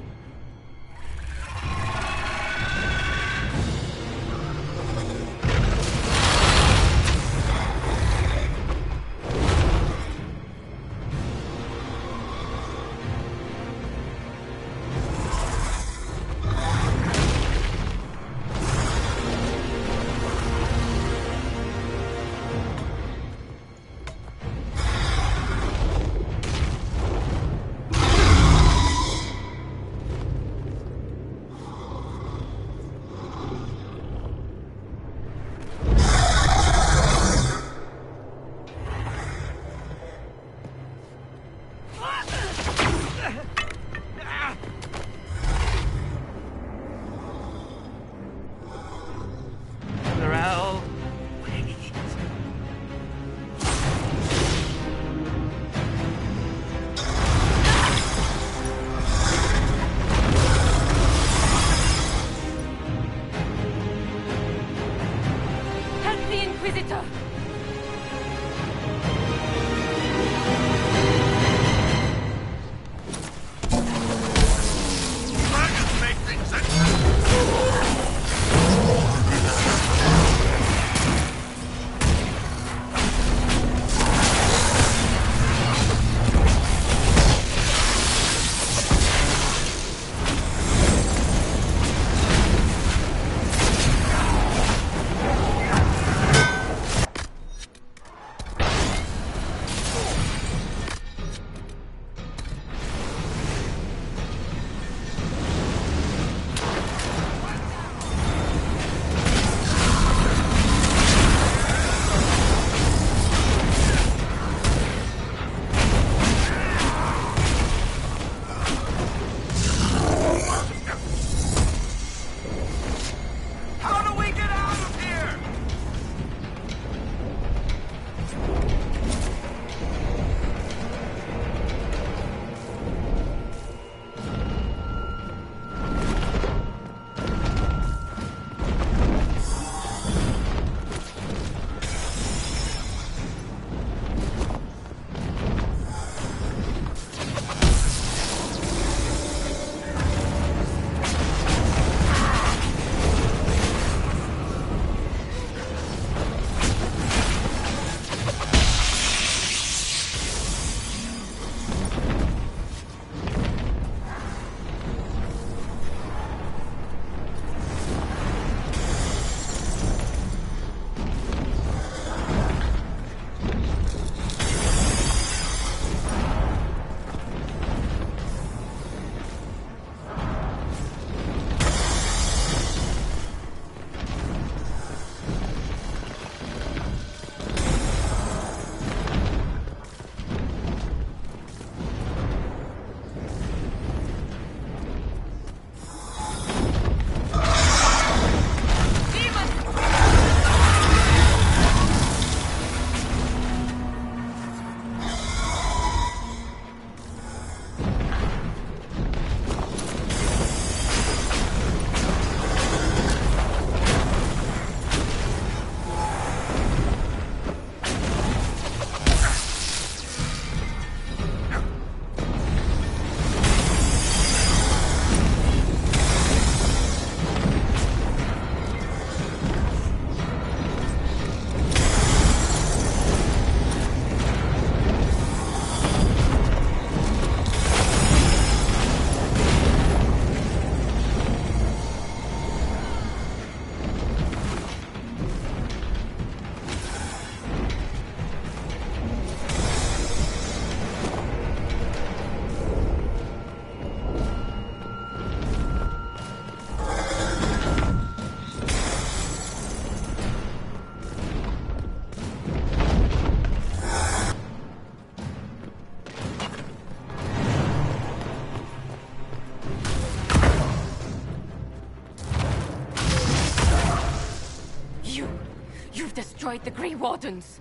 destroyed the Grey Wardens.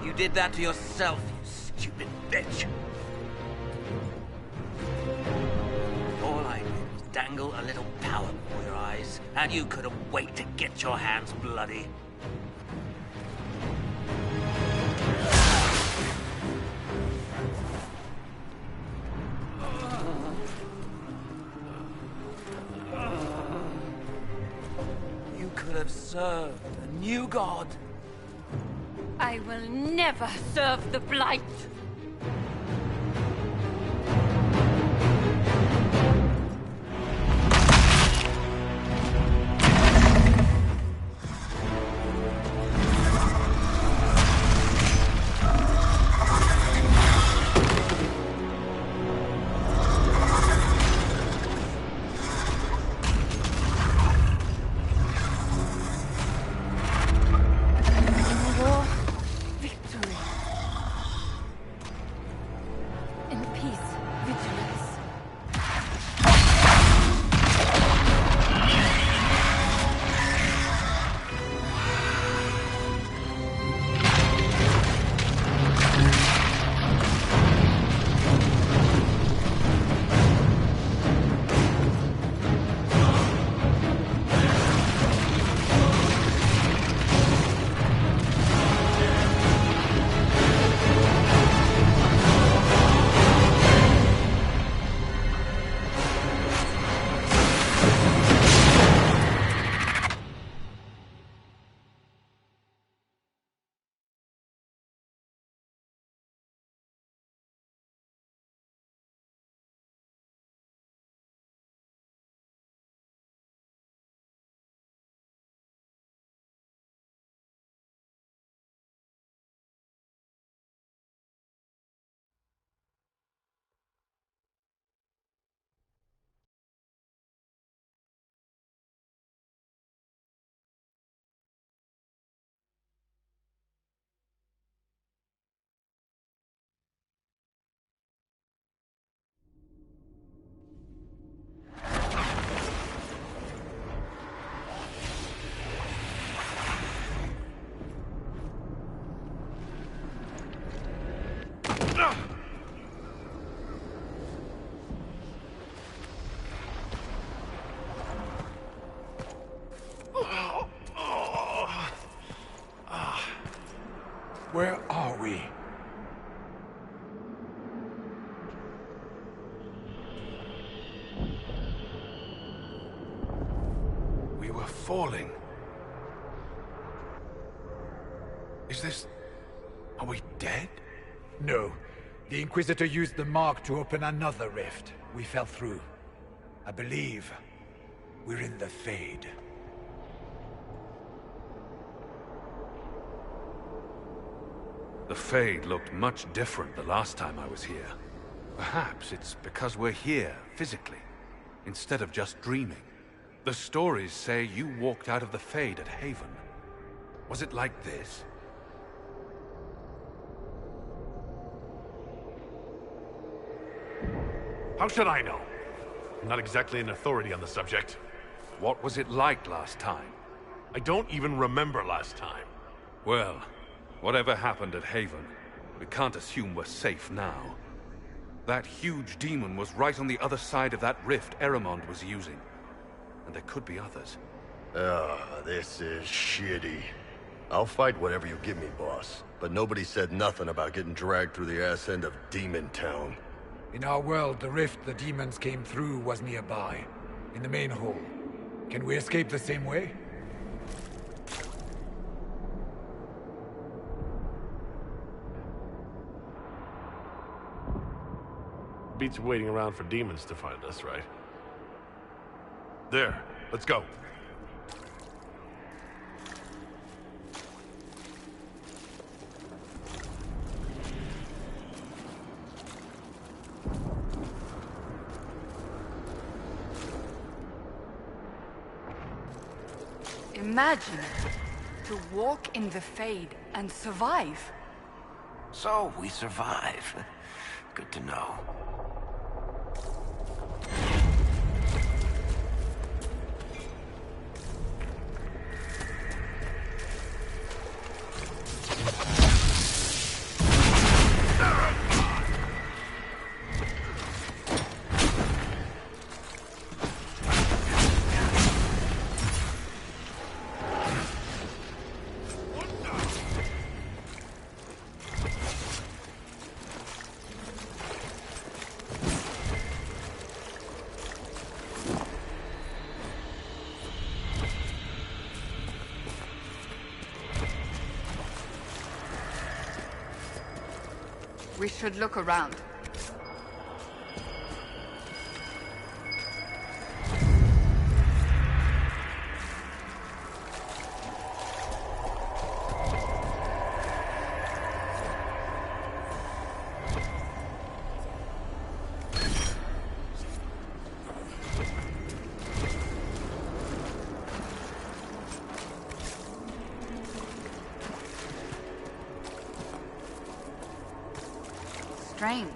You did that to yourself, you stupid bitch. All I did was dangle a little power before your eyes, and you couldn't wait to get your hands bloody. You could have served a new god. I will never serve the Blight! Where are we? We were falling. Is this... Are we dead? No. The Inquisitor used the mark to open another rift. We fell through. I believe we're in the Fade. The Fade looked much different the last time I was here. Perhaps it's because we're here, physically, instead of just dreaming. The stories say you walked out of the Fade at Haven. Was it like this? How should I know? I'm not exactly an authority on the subject. What was it like last time? I don't even remember last time. Well, whatever happened at Haven, we can't assume we're safe now. That huge demon was right on the other side of that rift Eramond was using. And there could be others. This is shitty. I'll fight whatever you give me, boss. But nobody said nothing about getting dragged through the ass end of Demon Town. In our world, the rift the demons came through was nearby, in the main hall. Can we escape the same way? Beats waiting around for demons to find us, right? There, let's go. Imagine it. To walk in the Fade and survive. So, we survive. Good to know. We should look around. Strange.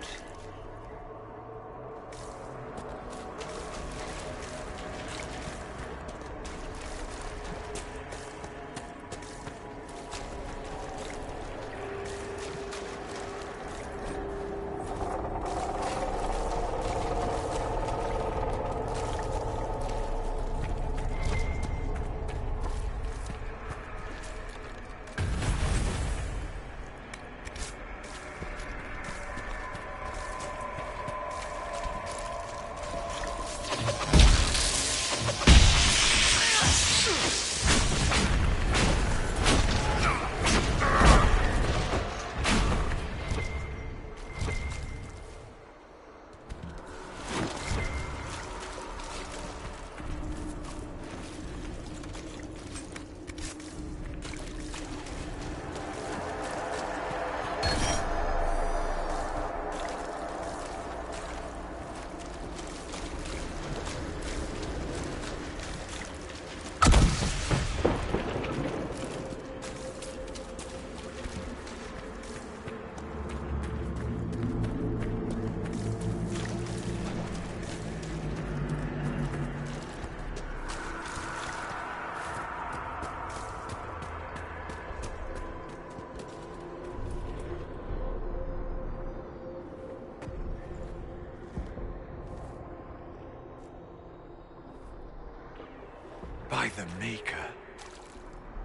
By the Maker.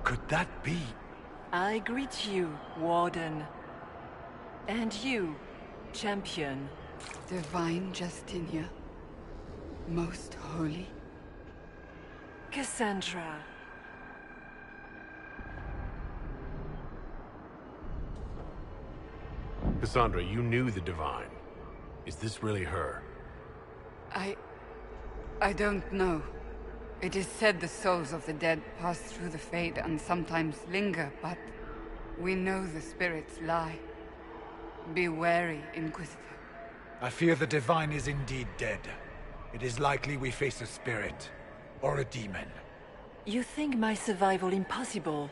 Could that be? I greet you, Warden. And you, Champion. Divine Justinia. Most holy. Cassandra. Cassandra, you knew the Divine. Is this really her? I don't know. It is said the souls of the dead pass through the Fade and sometimes linger, but we know the spirits lie. Be wary, Inquisitor. I fear the Divine is indeed dead. It is likely we face a spirit, or a demon. You think my survival impossible,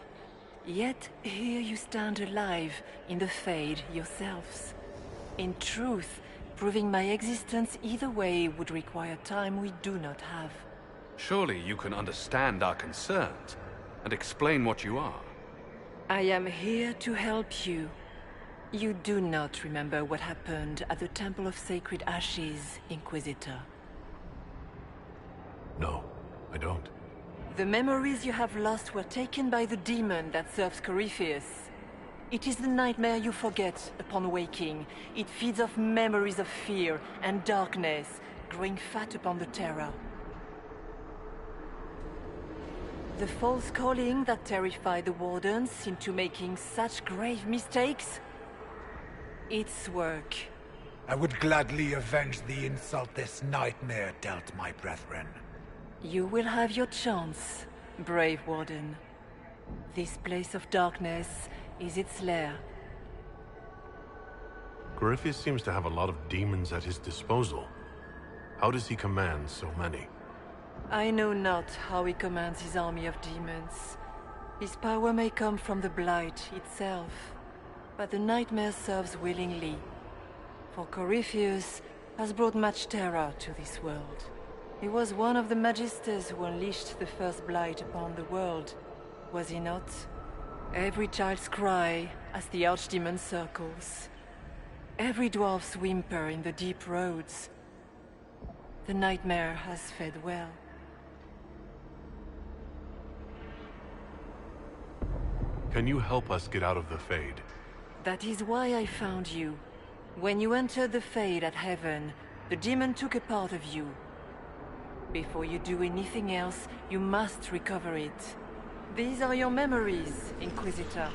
yet here you stand alive in the Fade yourselves. In truth, proving my existence either way would require time we do not have. Surely you can understand our concerns and explain what you are. I am here to help you. You do not remember what happened at the Temple of Sacred Ashes, Inquisitor. No, I don't. The memories you have lost were taken by the demon that serves Corypheus. It is the nightmare you forget upon waking. It feeds off memories of fear and darkness, growing fat upon the terror. The false calling that terrified the Wardens into making such grave mistakes? Its work. I would gladly avenge the insult this nightmare dealt my brethren. You will have your chance, brave Warden. This place of darkness is its lair. Corypheus seems to have a lot of demons at his disposal. How does he command so many? I know not how he commands his army of demons. His power may come from the Blight itself, but the nightmare serves willingly. For Corypheus has brought much terror to this world. He was one of the Magisters who unleashed the first Blight upon the world, was he not? Every child's cry as the Archdemon circles. Every dwarf's whimper in the deep roads. The nightmare has fed well. Can you help us get out of the Fade? That is why I found you. When you entered the Fade at Heaven, the demon took a part of you. Before you do anything else, you must recover it. These are your memories, Inquisitor.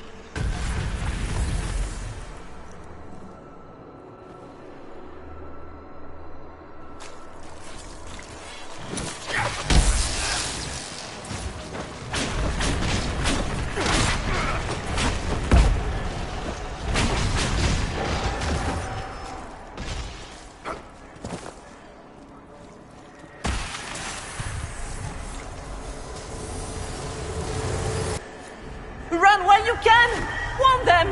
run while you can! Warn them!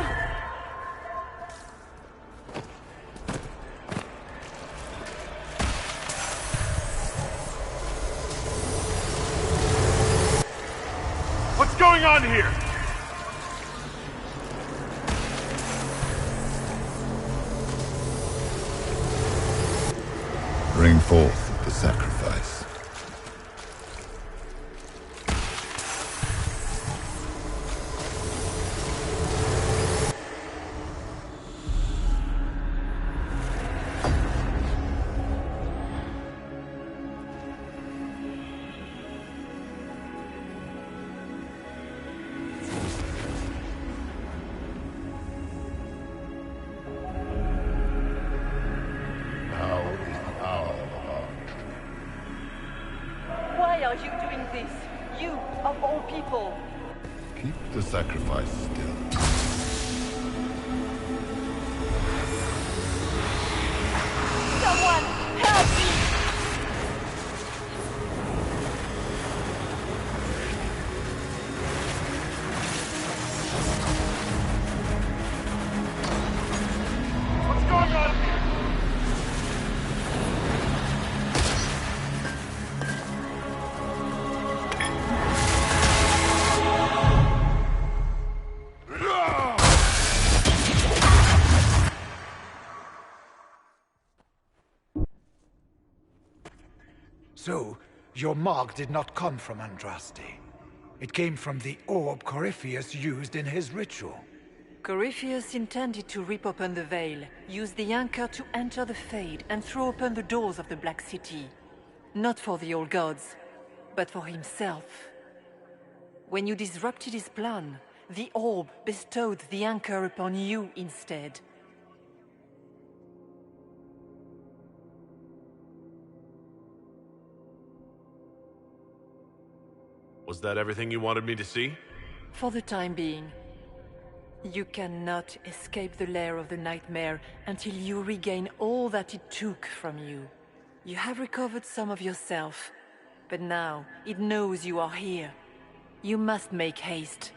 What's going on here? Bring forth the sacrifice. Why are you doing this? You, of all people. Keep the sacrifice still. Someone, help me! What's going on here? So, your mark did not come from Andraste. It came from the orb Corypheus used in his ritual. Corypheus intended to rip open the veil, use the anchor to enter the Fade, and throw open the doors of the Black City. Not for the old gods, but for himself. When you disrupted his plan, the orb bestowed the anchor upon you instead. Was that everything you wanted me to see? For the time being. You cannot escape the lair of the nightmare until you regain all that it took from you. You have recovered some of yourself, but now it knows you are here. You must make haste.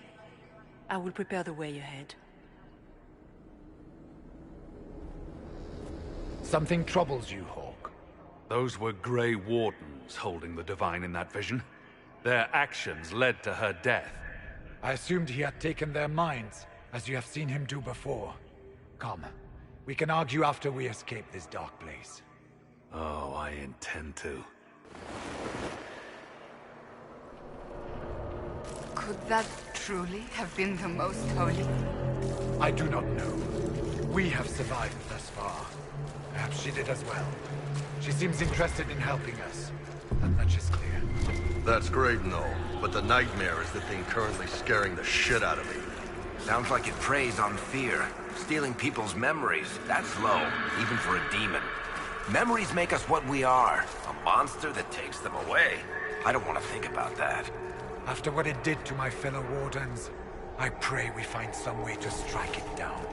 I will prepare the way ahead. Something troubles you, Hawk. Those were Grey Wardens holding the Divine in that vision. Their actions led to her death. I assumed he had taken their minds, as you have seen him do before. Come, we can argue after we escape this dark place. Oh, I intend to. Could that truly have been the most holy? I do not know. We have survived thus far. Perhaps she did as well. She seems interested in helping us. That much is clear. That's great and all, but the nightmare is the thing currently scaring the shit out of me. Sounds like it preys on fear, stealing people's memories. That's low, even for a demon. Memories make us what we are, a monster that takes them away. I don't want to think about that. After what it did to my fellow Wardens, I pray we find some way to strike it down.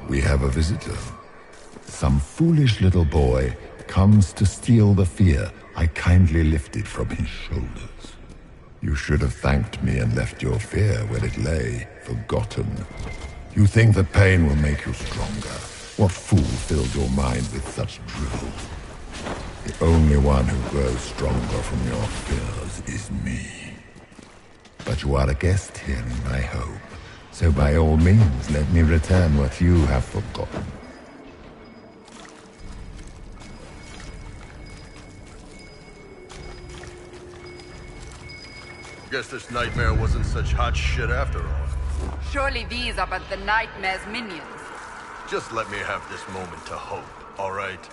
We have a visitor. Some foolish little boy comes to steal the fear I kindly lifted from his shoulders. You should have thanked me and left your fear where it lay, forgotten. You think that pain will make you stronger. What fool filled your mind with such drivel? The only one who grows stronger from your fears is me. But you are a guest here in my home. So by all means, let me return what you have forgotten. Guess this nightmare wasn't such hot shit after all. Surely these are but the nightmare's minions. Just let me have this moment to hope, all right?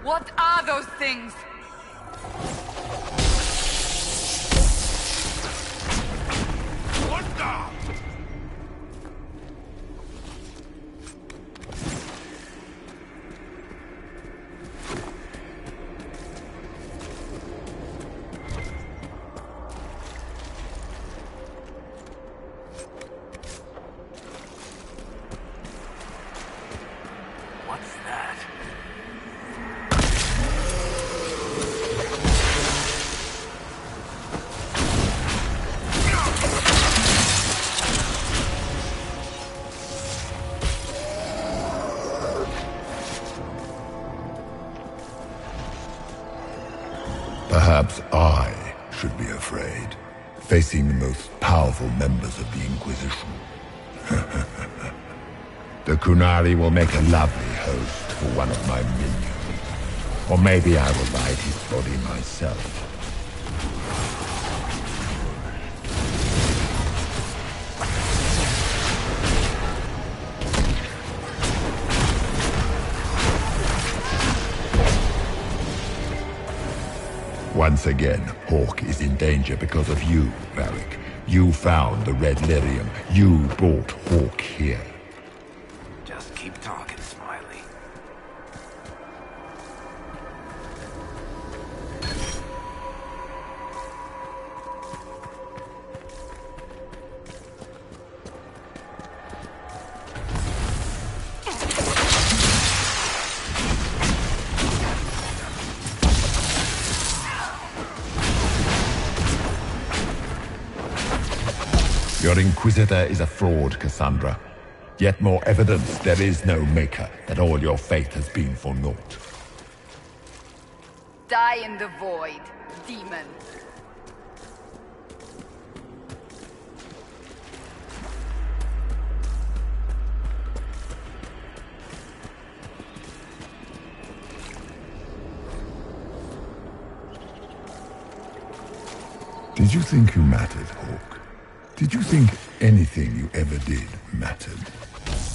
What are those things? What's that? Perhaps I should be afraid, facing the most powerful members of the Inquisition. The Kunari will make a lovely host for one of my minions. Or maybe I will ride his body myself. Once again, Hawk is in danger because of you, Varric. You found the Red Lyrium. You brought Hawk here. Just keep talking, Smiley. Your Inquisitor is a fraud, Cassandra. Yet more evidence there is no Maker, that all your faith has been for naught. Die in the void, demon. Did you think you mattered, Hawk? Did you think anything you ever did mattered?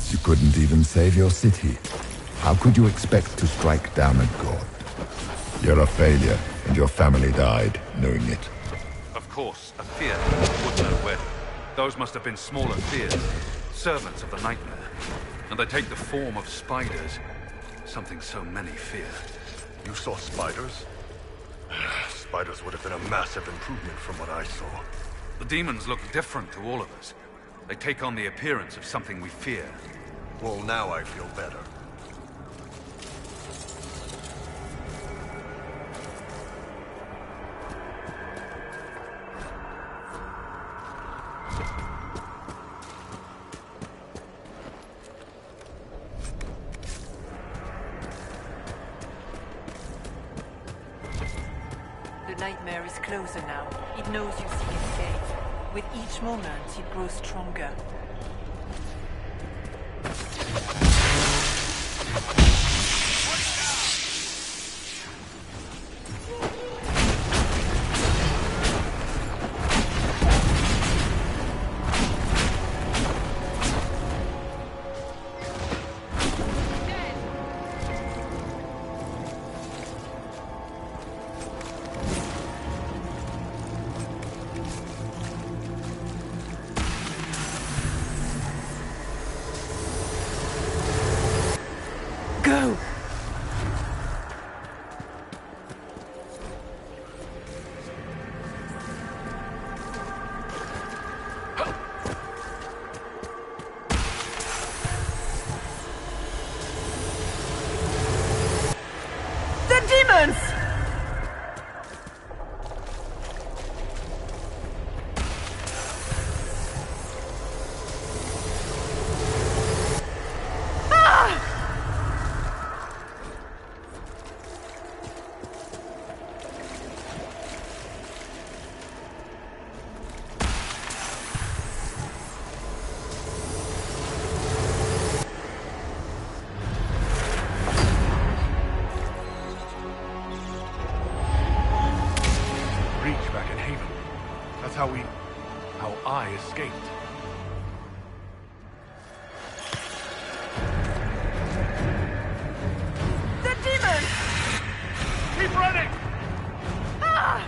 You couldn't even save your city. How could you expect to strike down a god? You're a failure, and your family died knowing it. Of course, a fear would know where. Those must have been smaller fears, servants of the nightmare. And they take the form of spiders, something so many fear. You saw spiders? Spiders would have been a massive improvement from what I saw. The demons look different to all of us. They take on the appearance of something we fear. Well, now I feel better. The nightmare is closer now. It knows you seek its gate. With each moment, it grows stronger. Go! The demons! That's how I escaped. The demon! Keep running! Ah!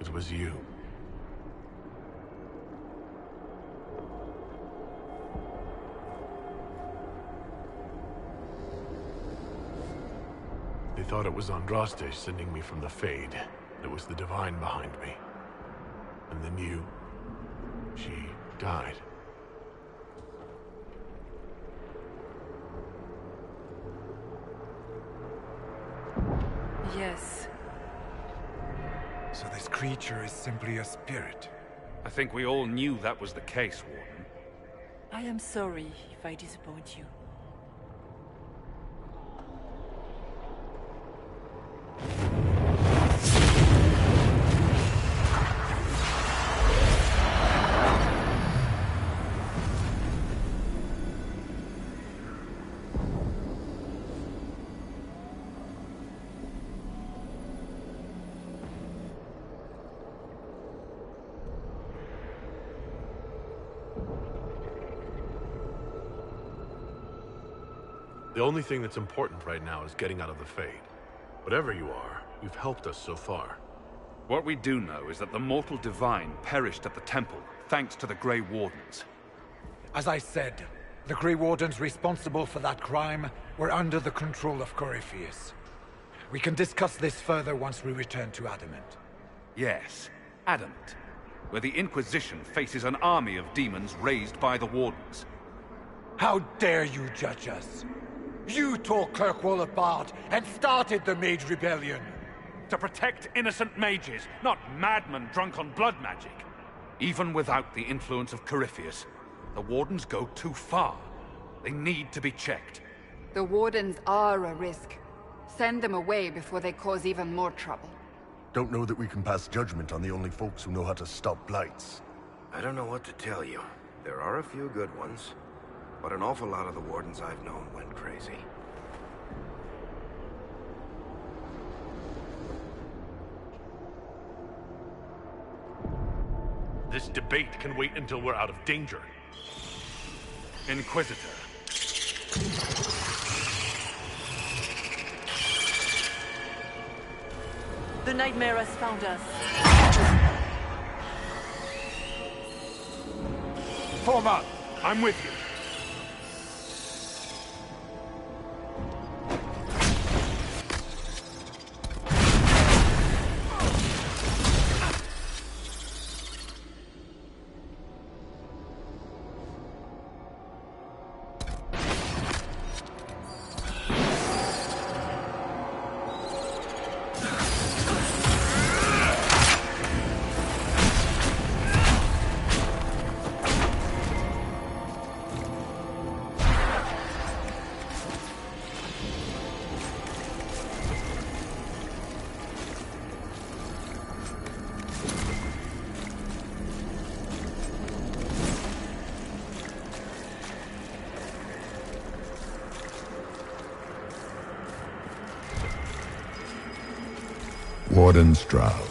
It was you. They thought it was Andraste sending me from the Fade. It was the Divine behind me. And then you... she died. Yes. So this creature is simply a spirit. I think we all knew that was the case, Warden. I am sorry if I disappoint you. The only thing that's important right now is getting out of the Fade. Whatever you are, you've helped us so far. What we do know is that the mortal divine perished at the temple, thanks to the Grey Wardens. As I said, the Grey Wardens responsible for that crime were under the control of Corypheus. We can discuss this further once we return to Adamant. Yes, Adamant, where the Inquisition faces an army of demons raised by the Wardens. How dare you judge us? You tore Kirkwall apart and started the Mage Rebellion. To protect innocent mages, not madmen drunk on blood magic. Even without the influence of Corypheus, the Wardens go too far. They need to be checked. The Wardens are a risk. Send them away before they cause even more trouble. Don't know that we can pass judgment on the only folks who know how to stop blights. I don't know what to tell you. There are a few good ones, but an awful lot of the Wardens I've known went crazy. This debate can wait until we're out of danger. Inquisitor. The nightmare has found us. Form up! I'm with you. Warden Stroud,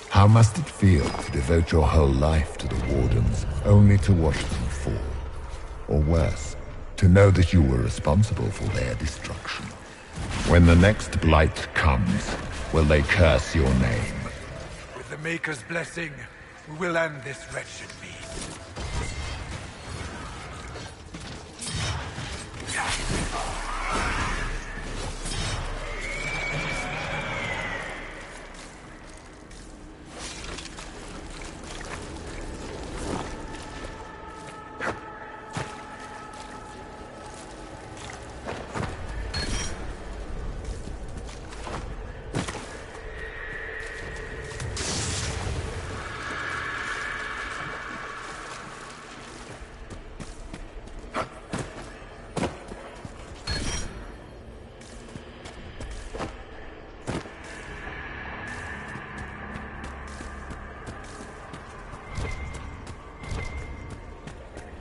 how must it feel to devote your whole life to the Wardens, only to watch them fall? Or worse, to know that you were responsible for their destruction? When the next blight comes, will they curse your name? With the Maker's blessing, we will end this wretched mead.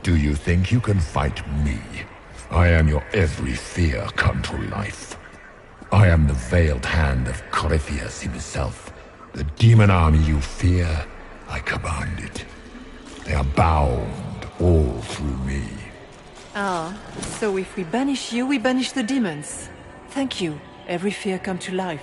Do you think you can fight me? I am your every fear come to life. I am the veiled hand of Corypheus himself. The demon army you fear, I command it. They are bound all through me. Ah, so if we banish you, we banish the demons. Thank you. Every fear come to life.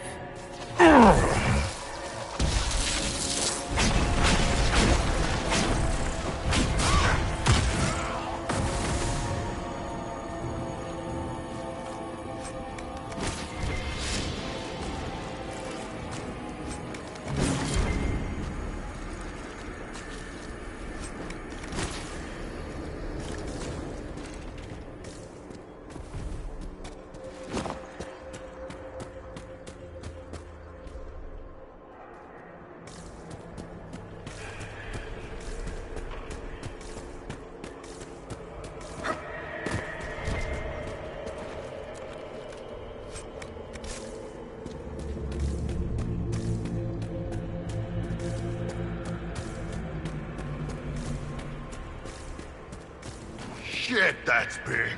Shit, that's big.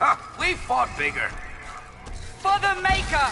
Ha! We fought bigger. For the Maker!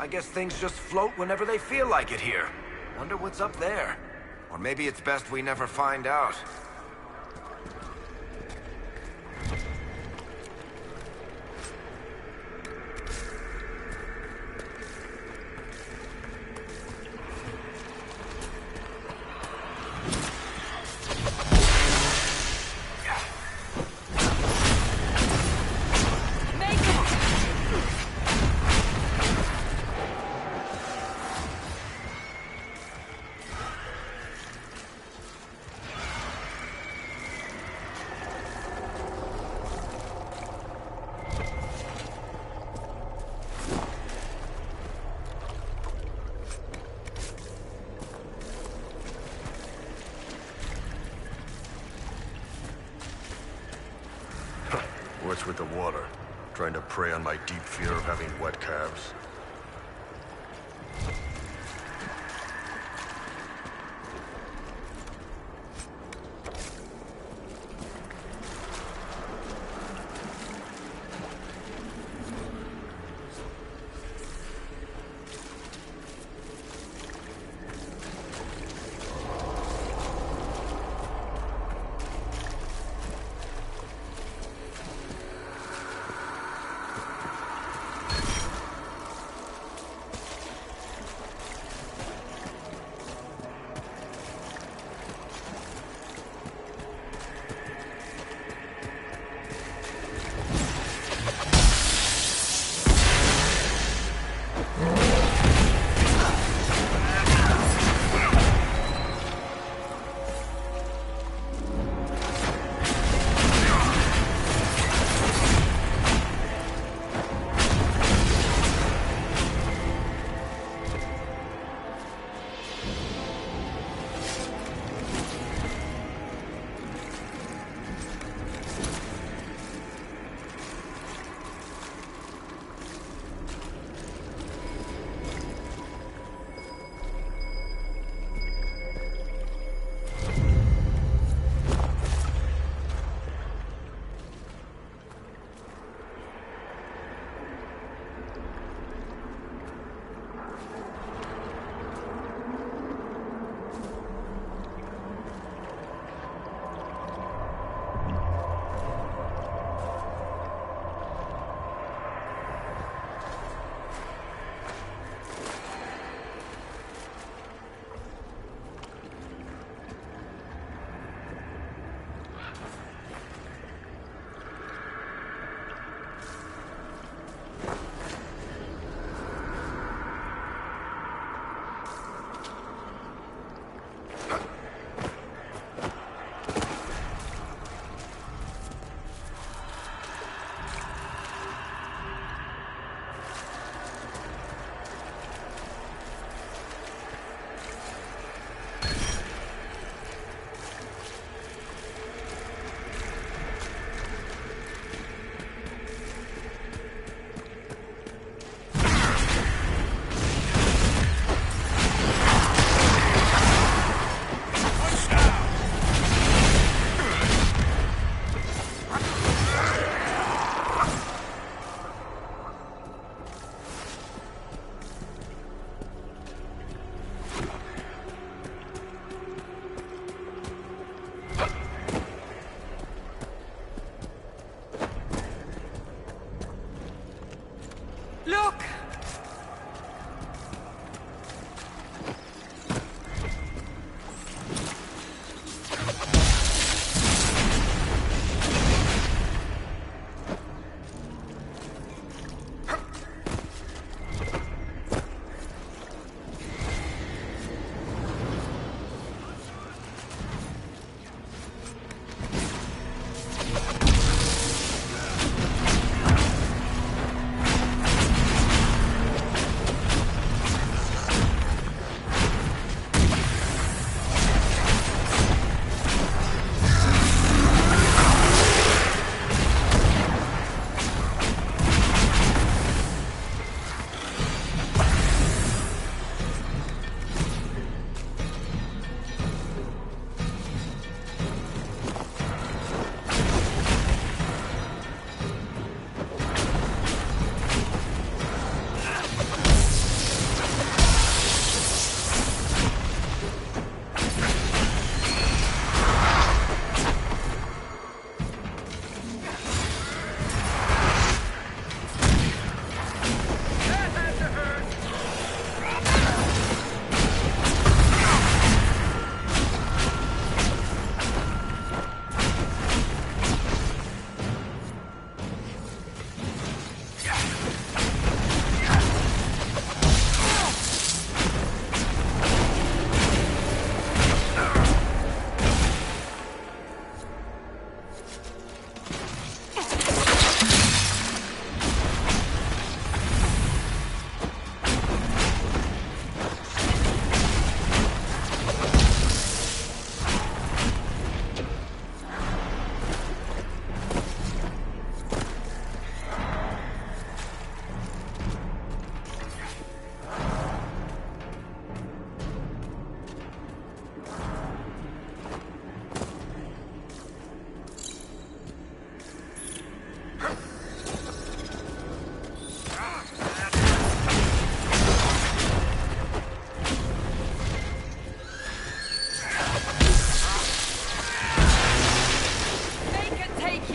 I guess things just float whenever they feel like it here. Wonder what's up there. Or maybe it's best we never find out. What's with the water? Trying to prey on my deep fear of having wet calves?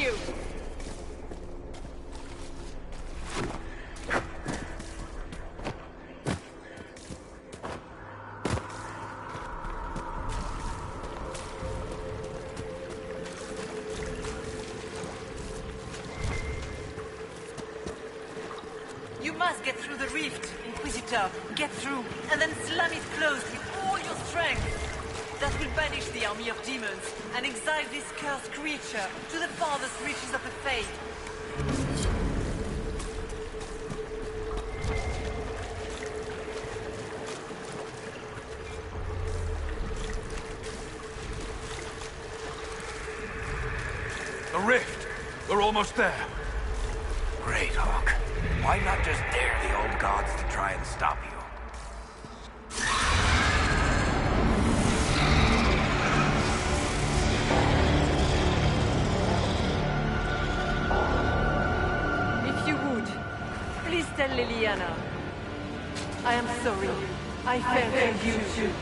you! You must get through the rift, Inquisitor. Get through, and then slam it closed with all your strength. That will banish the army of demons and exile this cursed creature to the farthest reaches of the Fade. The rift! We're almost there. Great, Hawk. Why not just dare the old gods to try and stop you? If you would, please tell Liliana. I am sorry. I failed you too.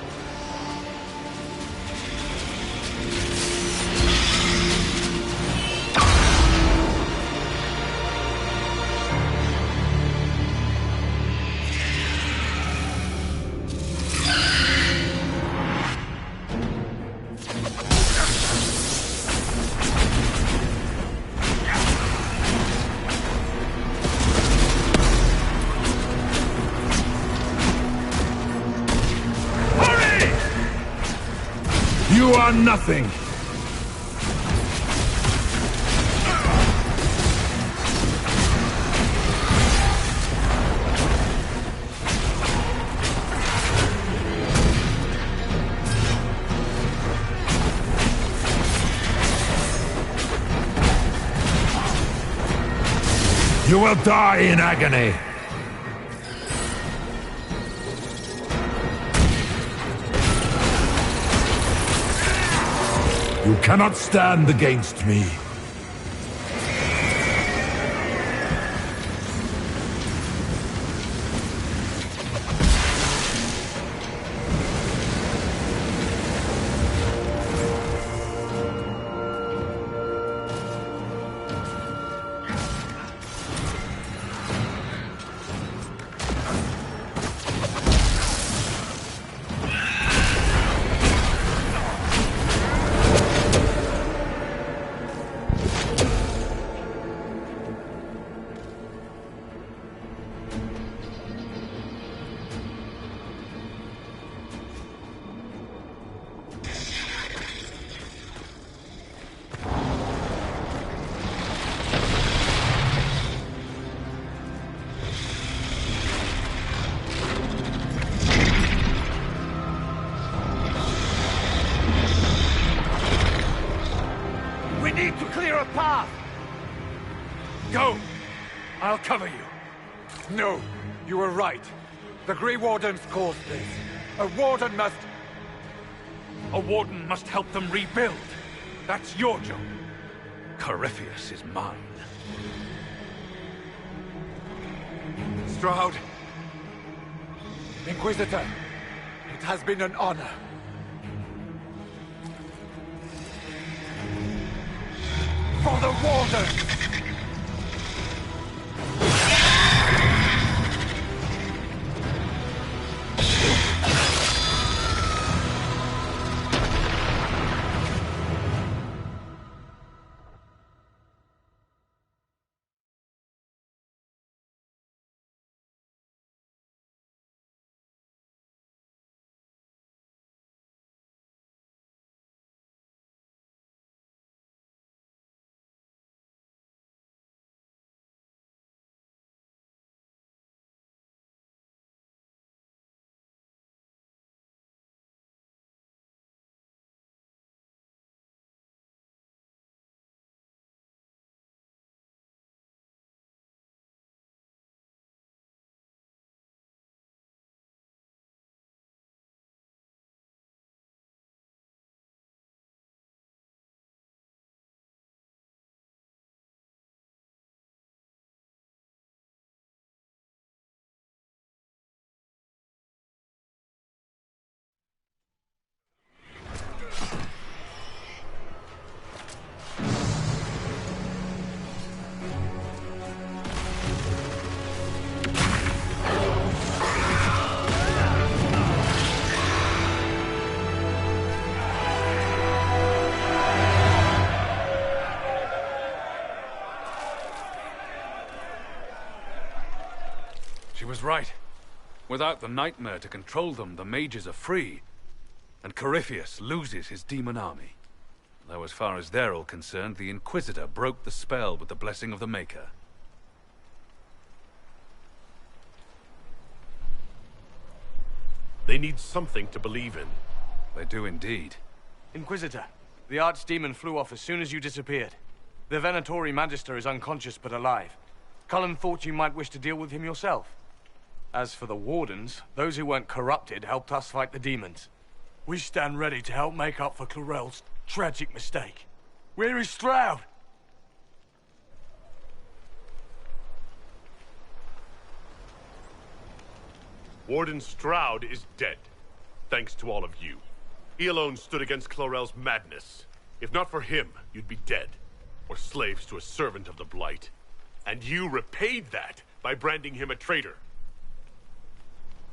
You are nothing! You will die in agony! You cannot stand against me. Go! I'll cover you. No, you were right. The Grey Wardens caused this. A Warden must... A Warden must help them rebuild. That's your job. Corypheus is mine. Stroud. Inquisitor, it has been an honor. For the Warden! She was right. Without the Nightmare to control them, the mages are free, and Corypheus loses his demon army. Though as far as they're all concerned, the Inquisitor broke the spell with the blessing of the Maker. They need something to believe in. They do indeed. Inquisitor, the Archdemon flew off as soon as you disappeared. The Venatori Magister is unconscious but alive. Cullen thought you might wish to deal with him yourself. As for the Wardens, those who weren't corrupted helped us fight the demons. We stand ready to help make up for Clarel's tragic mistake. Where is Stroud? Warden Stroud is dead, thanks to all of you. He alone stood against Clarel's madness. If not for him, you'd be dead, or slaves to a servant of the Blight. And you repaid that by branding him a traitor.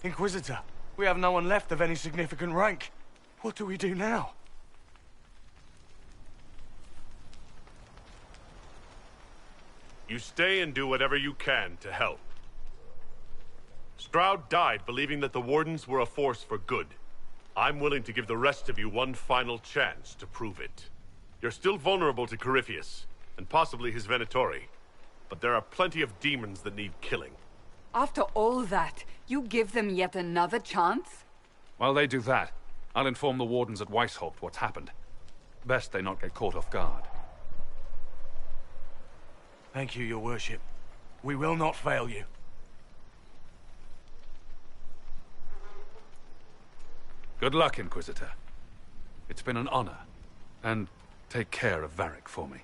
Inquisitor, we have no one left of any significant rank. What do we do now? You stay and do whatever you can to help. Stroud died believing that the Wardens were a force for good. I'm willing to give the rest of you one final chance to prove it. You're still vulnerable to Corypheus, and possibly his Venatori, but there are plenty of demons that need killing. After all that, you give them yet another chance? While they do that, I'll inform the Wardens at Weishaupt what's happened. Best they not get caught off guard. Thank you, your worship. We will not fail you. Good luck, Inquisitor. It's been an honor. And take care of Varric for me.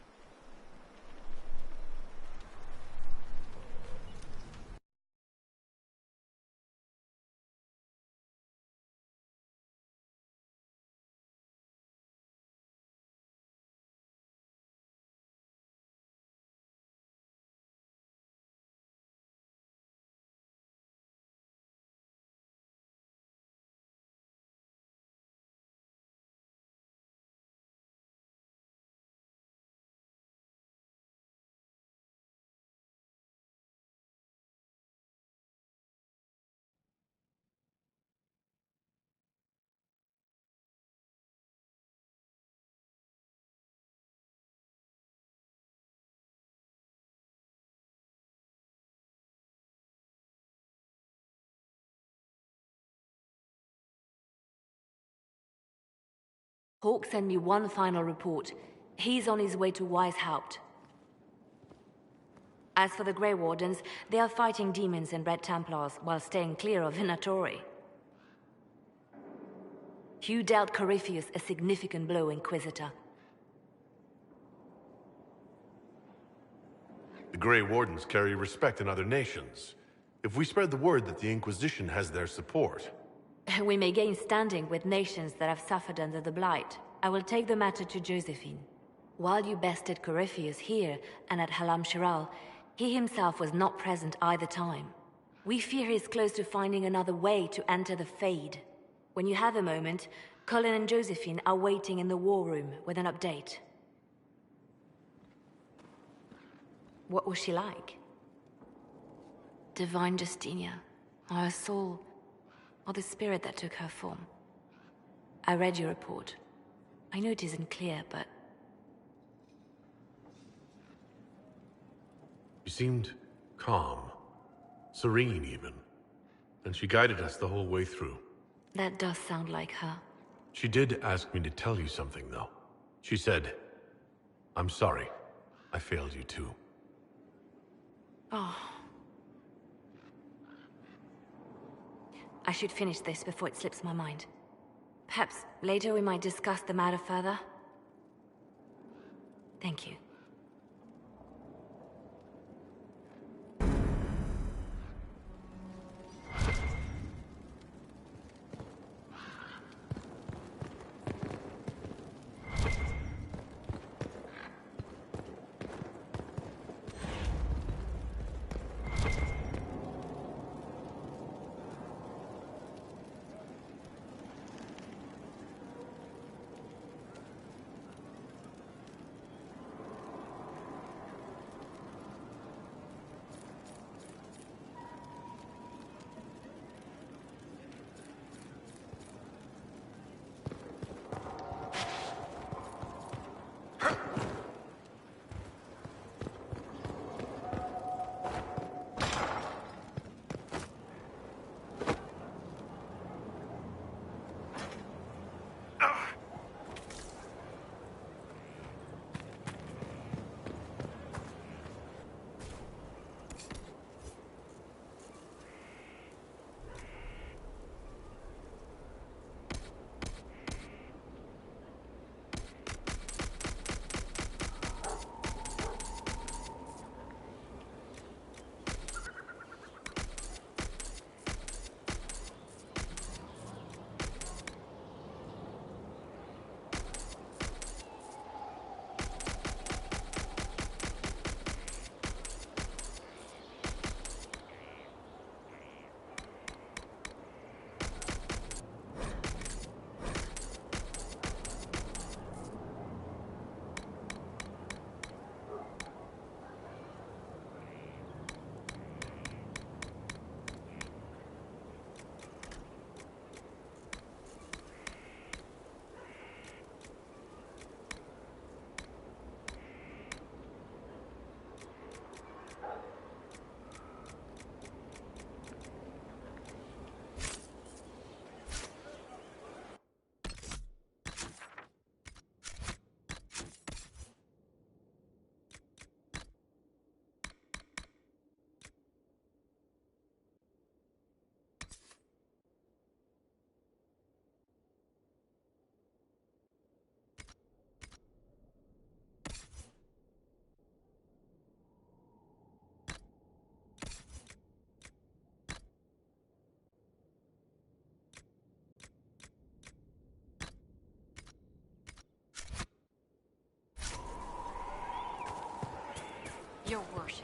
Hawk sent me one final report. He's on his way to Weishaupt. As for the Grey Wardens, they are fighting demons and Red Templars while staying clear of Venatori. You dealt Corypheus a significant blow, Inquisitor. The Grey Wardens carry respect in other nations. If we spread the word that the Inquisition has their support... We may gain standing with nations that have suffered under the Blight. I will take the matter to Josephine. While you bested Corypheus here and at Halam Shiral, he himself was not present either time. We fear he's close to finding another way to enter the Fade. When you have a moment, Colin and Josephine are waiting in the war room with an update. What was she like? Divine Justinia, or her soul, or the spirit that took her form. I read your report. I know it isn't clear, but... She seemed calm, serene even, and she guided us the whole way through. That does sound like her. She did ask me to tell you something, though. She said, "I'm sorry. I failed you too." Oh. I should finish this before it slips my mind. Perhaps later we might discuss the matter further. Thank you. Your worship.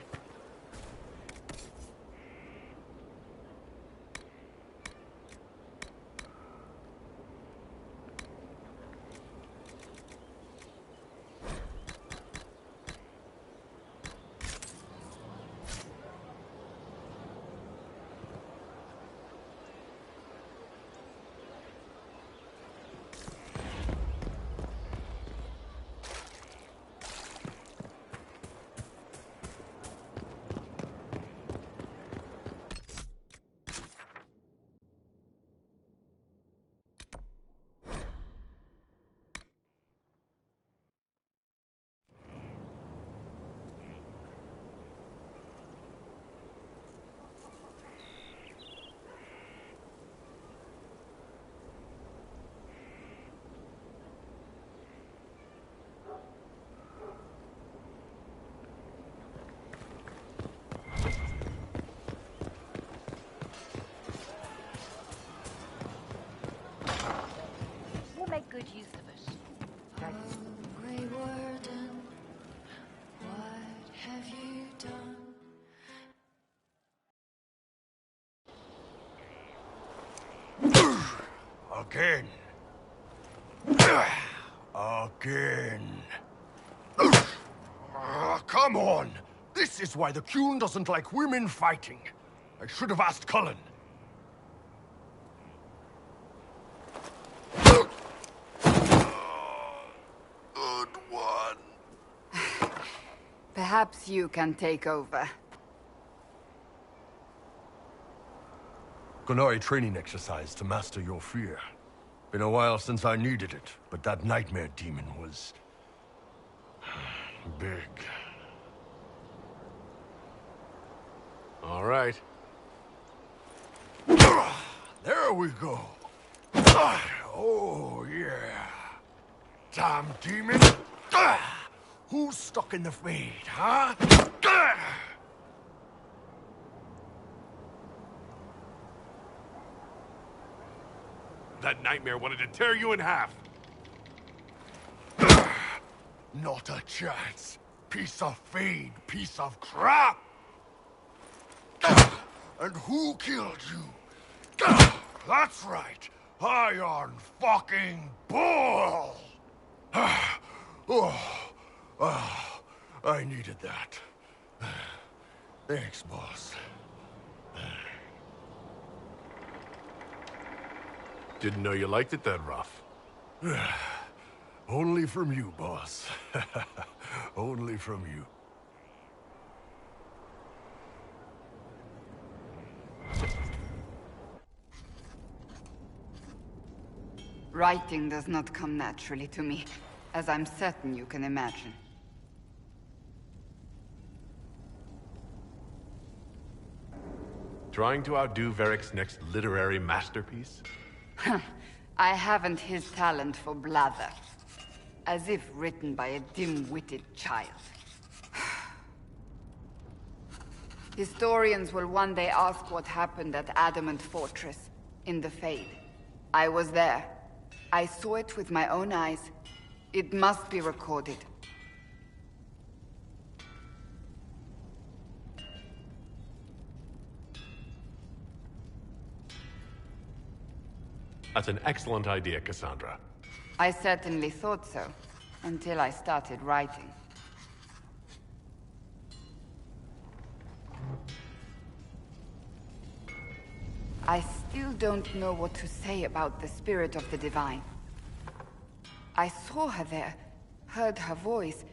Make good use of it. Grey Warden, what have you done? Again. Again. Come on! This is why the Qun doesn't like women fighting. I should have asked Cullen. Perhaps you can take over. Gunoi training exercise to master your fear. Been a while since I needed it, but that nightmare demon was... big. All right. There we go. Oh, yeah. Damn demon. Who's stuck in the fade, huh? That nightmare wanted to tear you in half. Not a chance. Piece of fade, piece of crap. And who killed you? That's right. Iron fucking Bull. I needed that. Thanks, boss. Didn't know you liked it that rough. Only from you, boss. Only from you. Writing does not come naturally to me, as I'm certain you can imagine. Trying to outdo Varric's next literary masterpiece? I haven't his talent for blather. As if written by a dim-witted child. Historians will one day ask what happened at Adamant Fortress, in the Fade. I was there. I saw it with my own eyes. It must be recorded. That's an excellent idea, Cassandra. I certainly thought so, until I started writing. I still don't know what to say about the spirit of the Divine. I saw her there, heard her voice,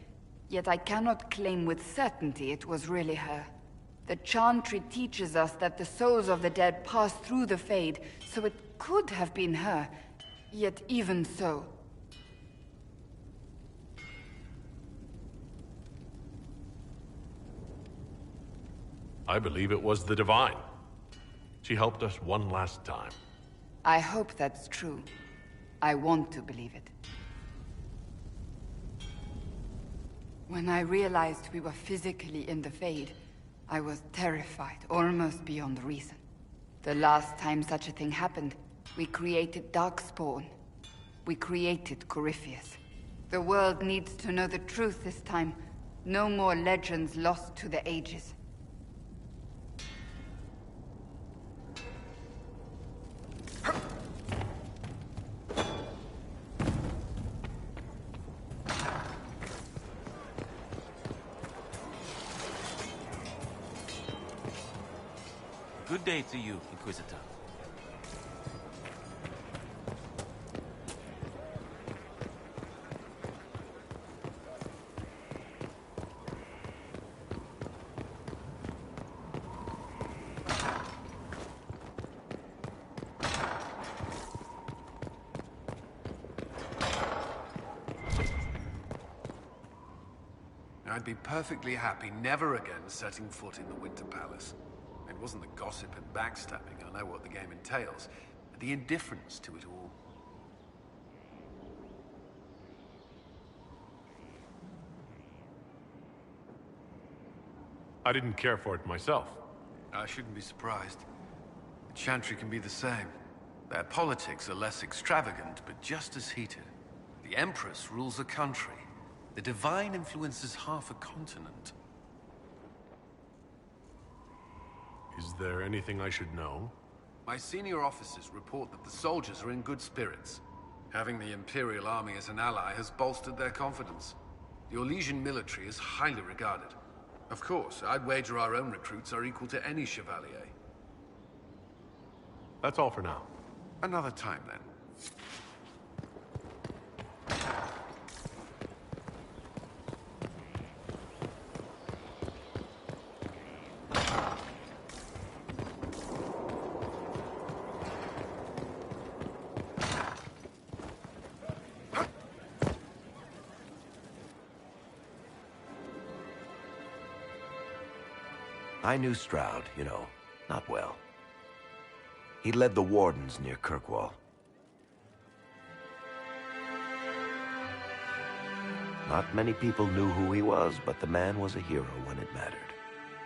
yet I cannot claim with certainty it was really her. The Chantry teaches us that the souls of the dead pass through the Fade, so it could have been her, yet even so. I believe it was the Divine. She helped us one last time. I hope that's true. I want to believe it. When I realized we were physically in the Fade, I was terrified, almost beyond reason. The last time such a thing happened, we created Darkspawn. We created Corypheus. The world needs to know the truth this time. No more legends lost to the ages. Good day to you, Inquisitor. I'd be perfectly happy never again setting foot in the Winter Palace. It wasn't the gossip and backstabbing, I know what the game entails, but the indifference to it all. I didn't care for it myself. I shouldn't be surprised. The Chantry can be the same. Their politics are less extravagant, but just as heated. The Empress rules a country. The Divine influences half a continent. Is there anything I should know? My senior officers report that the soldiers are in good spirits. Having the Imperial Army as an ally has bolstered their confidence. The Orlesian military is highly regarded. Of course, I'd wager our own recruits are equal to any Chevalier. That's all for now. Another time, then. I knew Stroud, you know, not well. He led the Wardens near Kirkwall. Not many people knew who he was, but the man was a hero when it mattered.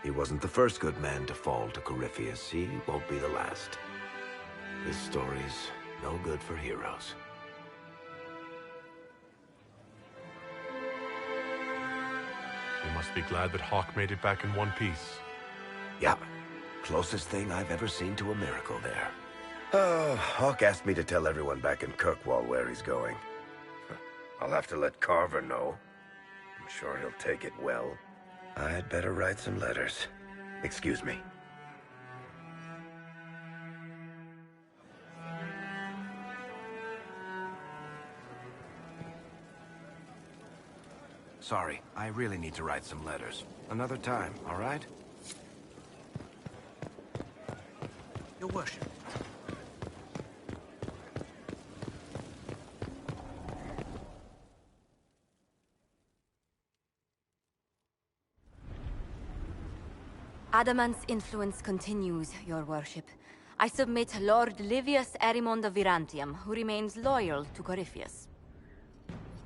He wasn't the first good man to fall to Corypheus. He won't be the last. This story's no good for heroes. You must be glad that Hawk made it back in one piece. Yep. Closest thing I've ever seen to a miracle there. Oh, Hawk asked me to tell everyone back in Kirkwall where he's going. I'll have to let Carver know. I'm sure he'll take it well. I'd better write some letters. Excuse me. Sorry, I really need to write some letters. Another time, all right? Your worship. Adamant's influence continues, your worship. I submit Lord Livius Erimond of Virantium, who remains loyal to Corypheus.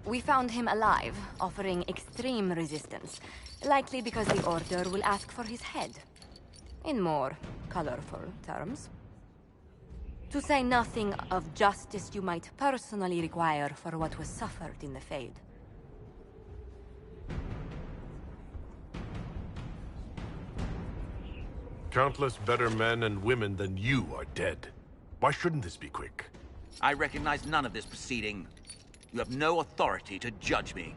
We found him alive, offering extreme resistance, likely because the Order will ask for his head. In more colorful terms. To say nothing of justice you might personally require for what was suffered in the Fade. Countless better men and women than you are dead. Why shouldn't this be quick? I recognize none of this proceeding. You have no authority to judge me.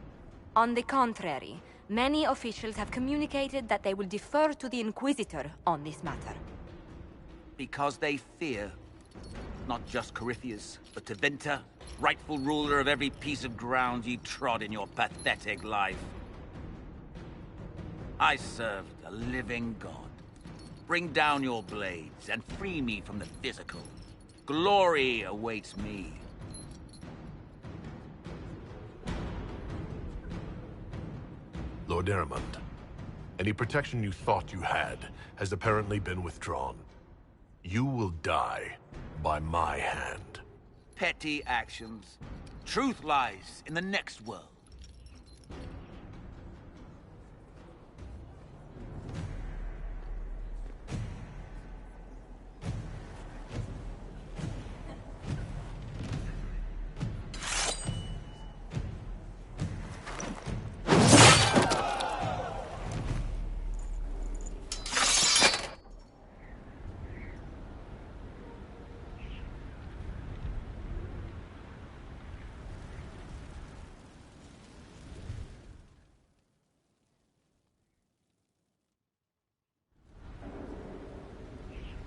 On the contrary, many officials have communicated that they will defer to the Inquisitor on this matter. Because they fear. Not just Corypheus, but Tevinter, rightful ruler of every piece of ground ye trod in your pathetic life. I serve the living God. Bring down your blades and free me from the physical. Glory awaits me. Lord Erimond, any protection you thought you had has apparently been withdrawn. You will die by my hand. Petty actions. Truth lies in the next world.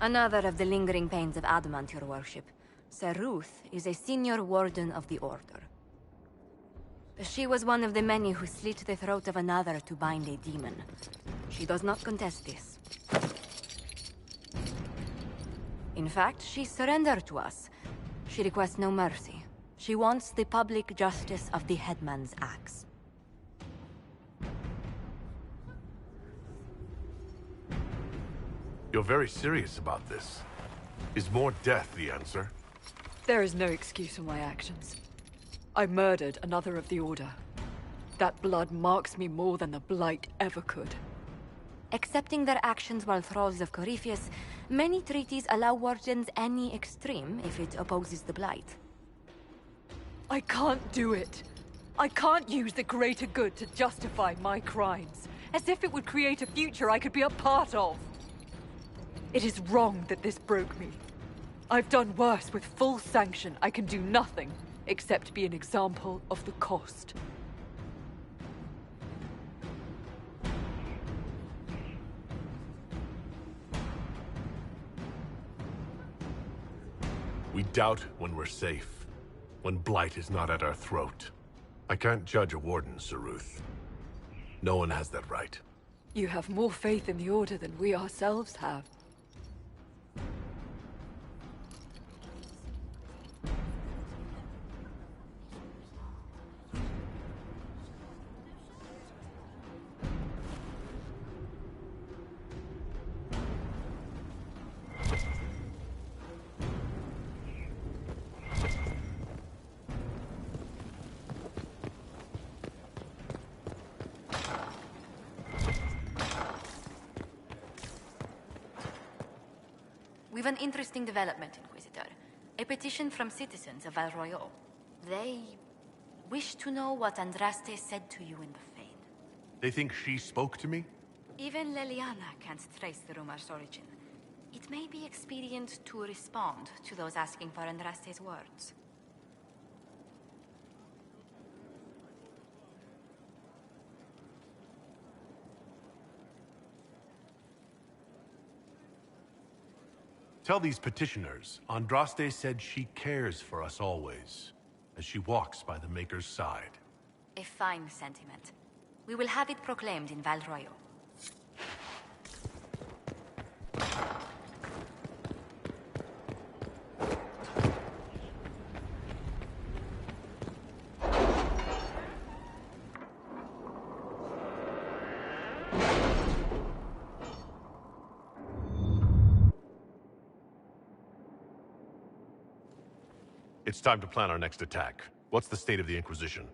Another of the lingering pains of adamant, your worship. Sir Ruth is a senior warden of the Order. She was one of the many who slit the throat of another to bind a demon. She does not contest this. In fact, she surrendered to us. She requests no mercy. She wants the public justice of the headman's axe. You're very serious about this. Is more death the answer? There is no excuse for my actions. I murdered another of the Order. That blood marks me more than the Blight ever could. Accepting their actions while thralls of Corypheus, many treaties allow wardens any extreme if it opposes the Blight. I can't do it. I can't use the greater good to justify my crimes, as if it would create a future I could be a part of. It is wrong that this broke me. I've done worse with full sanction. I can do nothing except be an example of the cost. We doubt when we're safe, when blight is not at our throat. I can't judge a warden, Sir Ruth. No one has that right. You have more faith in the Order than we ourselves have. We've an interesting development, Inquisitor. A petition from citizens of Val Royal. They wish to know what Andraste said to you in the Fane. They think she spoke to me? Even Leliana can't trace the rumor's origin. It may be expedient to respond to those asking for Andraste's words. Tell these petitioners, Andraste said she cares for us always, as she walks by the Maker's side. A fine sentiment. We will have it proclaimed in Val Royal. It's time to plan our next attack. What's the state of the Inquisition?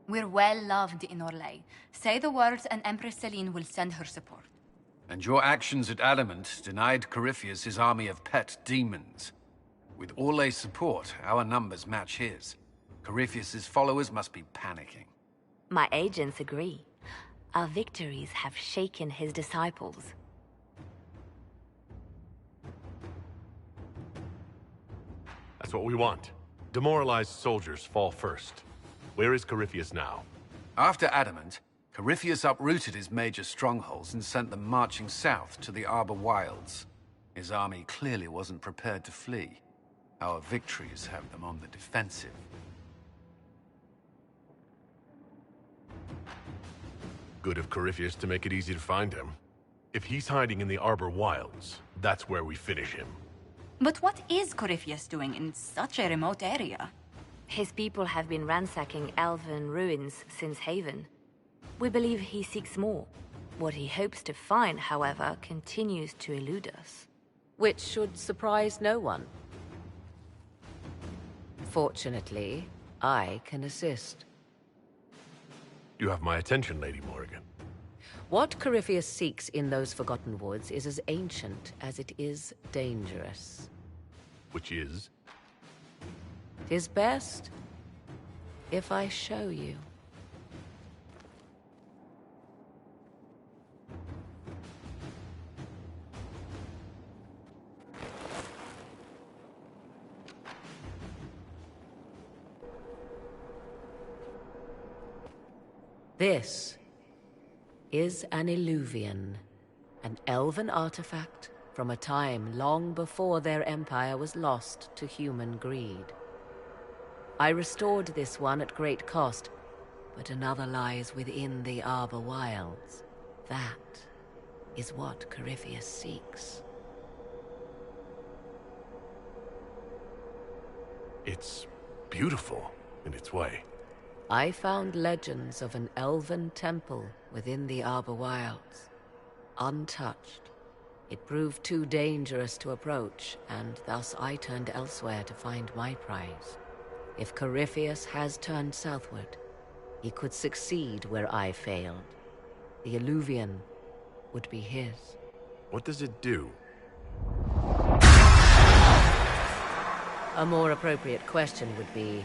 We're well loved in Orlais. Say the words and Empress Celine will send her support. And your actions at Adamant denied Corypheus his army of pet demons. With Orlais' support, our numbers match his. Corypheus' followers must be panicking. My agents agree. Our victories have shaken his disciples. That's what we want. Demoralized soldiers fall first. Where is Corypheus now? After Adamant, Corypheus uprooted his major strongholds and sent them marching south to the Arbor Wilds. His army clearly wasn't prepared to flee. Our victories have them on the defensive. Good of Corypheus to make it easy to find him. If he's hiding in the Arbor Wilds, that's where we finish him. But what is Corypheus doing in such a remote area? His people have been ransacking elven ruins since Haven. We believe he seeks more. What he hopes to find, however, continues to elude us. Which should surprise no one. Fortunately, I can assist. You have my attention, Lady Morrigan. What Corypheus seeks in those Forgotten Woods is as ancient as it is dangerous. Which is? 'Tis best if I show you. This is an Illuvian, an elven artifact from a time long before their empire was lost to human greed. I restored this one at great cost, but another lies within the Arbor Wilds. That is what Corypheus seeks. It's beautiful in its way. I found legends of an elven temple within the Arbor Wilds, untouched. It proved too dangerous to approach, and thus I turned elsewhere to find my prize. If Corypheus has turned southward, he could succeed where I failed. The Illuvian would be his. What does it do? A more appropriate question would be,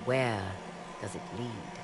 where does it lead?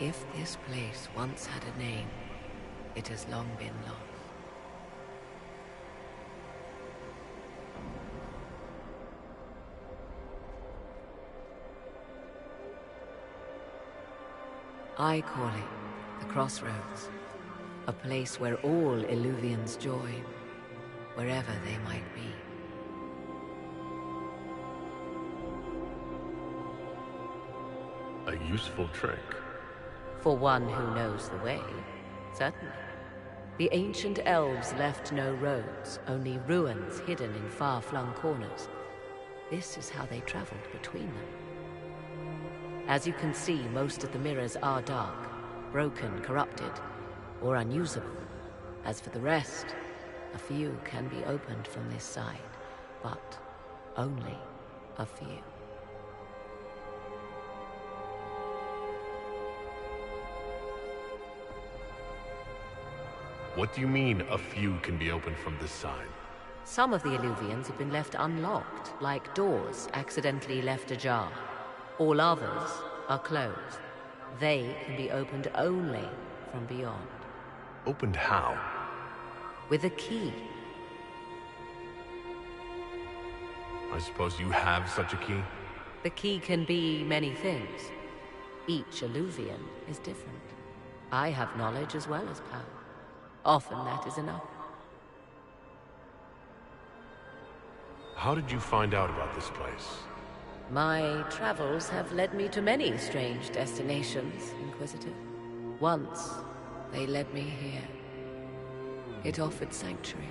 If this place once had a name, it has long been lost. I call it the Crossroads, a place where all Illuvians join, wherever they might be. A useful trick. For one who knows the way, certainly. The ancient elves left no roads, only ruins hidden in far-flung corners. This is how they traveled between them. As you can see, most of the mirrors are dark, broken, corrupted, or unusable. As for the rest, a few can be opened from this side, but only a few. What do you mean, a few can be opened from this side? Some of the Illuvians have been left unlocked, like doors accidentally left ajar. All others are closed. They can be opened only from beyond. Opened how? With a key. I suppose you have such a key? The key can be many things. Each Illuvian is different. I have knowledge as well as power. Often that is enough. How did you find out about this place? My travels have led me to many strange destinations, Inquisitor. Once, they led me here. It offered sanctuary.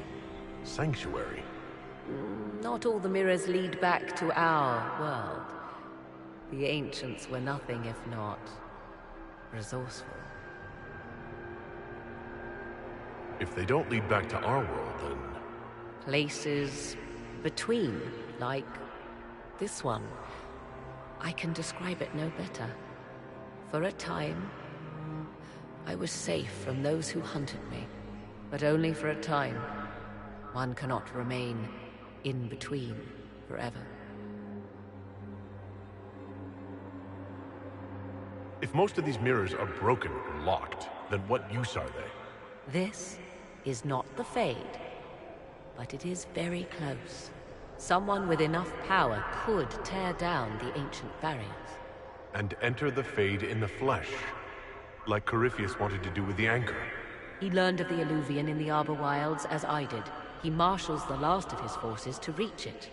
Sanctuary? Not all the mirrors lead back to our world. The ancients were nothing if not resourceful. If they don't lead back to our world, then... Places between, like this one. I can describe it no better. For a time, I was safe from those who hunted me, but only for a time. One cannot remain in between forever. If most of these mirrors are broken or locked, then what use are they? This is not the Fade, but it is very close. Someone with enough power could tear down the ancient barriers. And enter the Fade in the flesh, like Corypheus wanted to do with the Anchor. He learned of the Illuvian in the Arbor Wilds as I did. He marshals the last of his forces to reach it.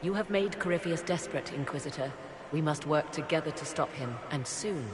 You have made Corypheus desperate, Inquisitor. We must work together to stop him, and soon.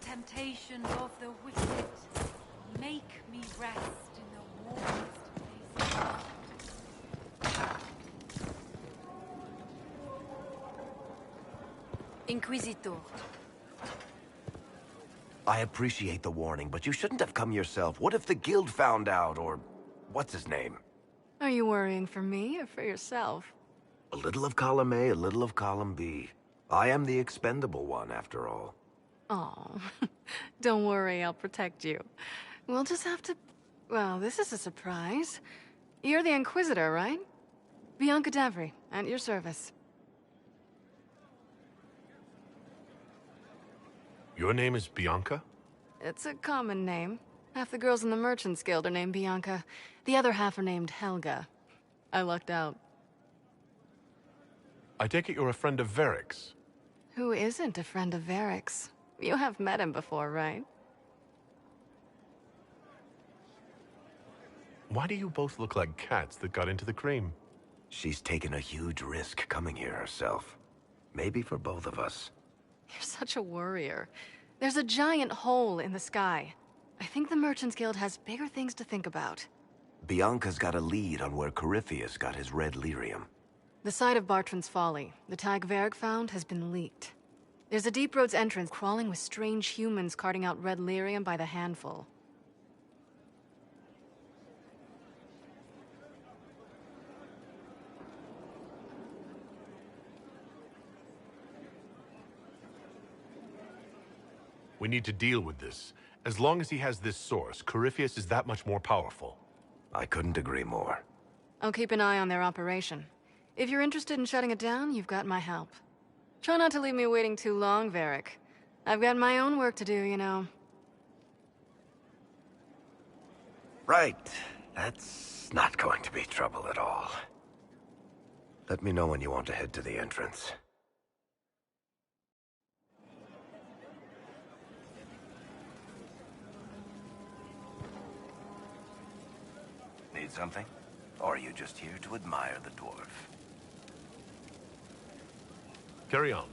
Temptation of the wicked, make me rest in the warmest place. Inquisitor. I appreciate the warning, but you shouldn't have come yourself. What if the guild found out, or what's his name? Are you worrying for me or for yourself? A little of column A, a little of column B. I am the expendable one, after all. Oh, don't worry, I'll protect you. We'll just have to... Well, this is a surprise. You're the Inquisitor, right? Bianca Davry, at your service. Your name is Bianca? It's a common name. Half the girls in the Merchants Guild are named Bianca. The other half are named Helga. I lucked out. I take it you're a friend of Varric's. Who isn't a friend of Varric's? You have met him before, right? Why do you both look like cats that got into the cream? She's taken a huge risk coming here herself. Maybe for both of us. You're such a worrier. There's a giant hole in the sky. I think the Merchants Guild has bigger things to think about. Bianca's got a lead on where Corypheus got his red lyrium. The site of Bartran's Folly, the tag Varric found, has been leaked. There's a deep roads entrance crawling with strange humans carting out red lyrium by the handful. We need to deal with this. As long as he has this source, Corypheus is that much more powerful. I couldn't agree more. I'll keep an eye on their operation. If you're interested in shutting it down, you've got my help. Try not to leave me waiting too long, Varric. I've got my own work to do, you know. Right. That's not going to be trouble at all. Let me know when you want to head to the entrance. Need something? Or are you just here to admire the dwarf? Carry on.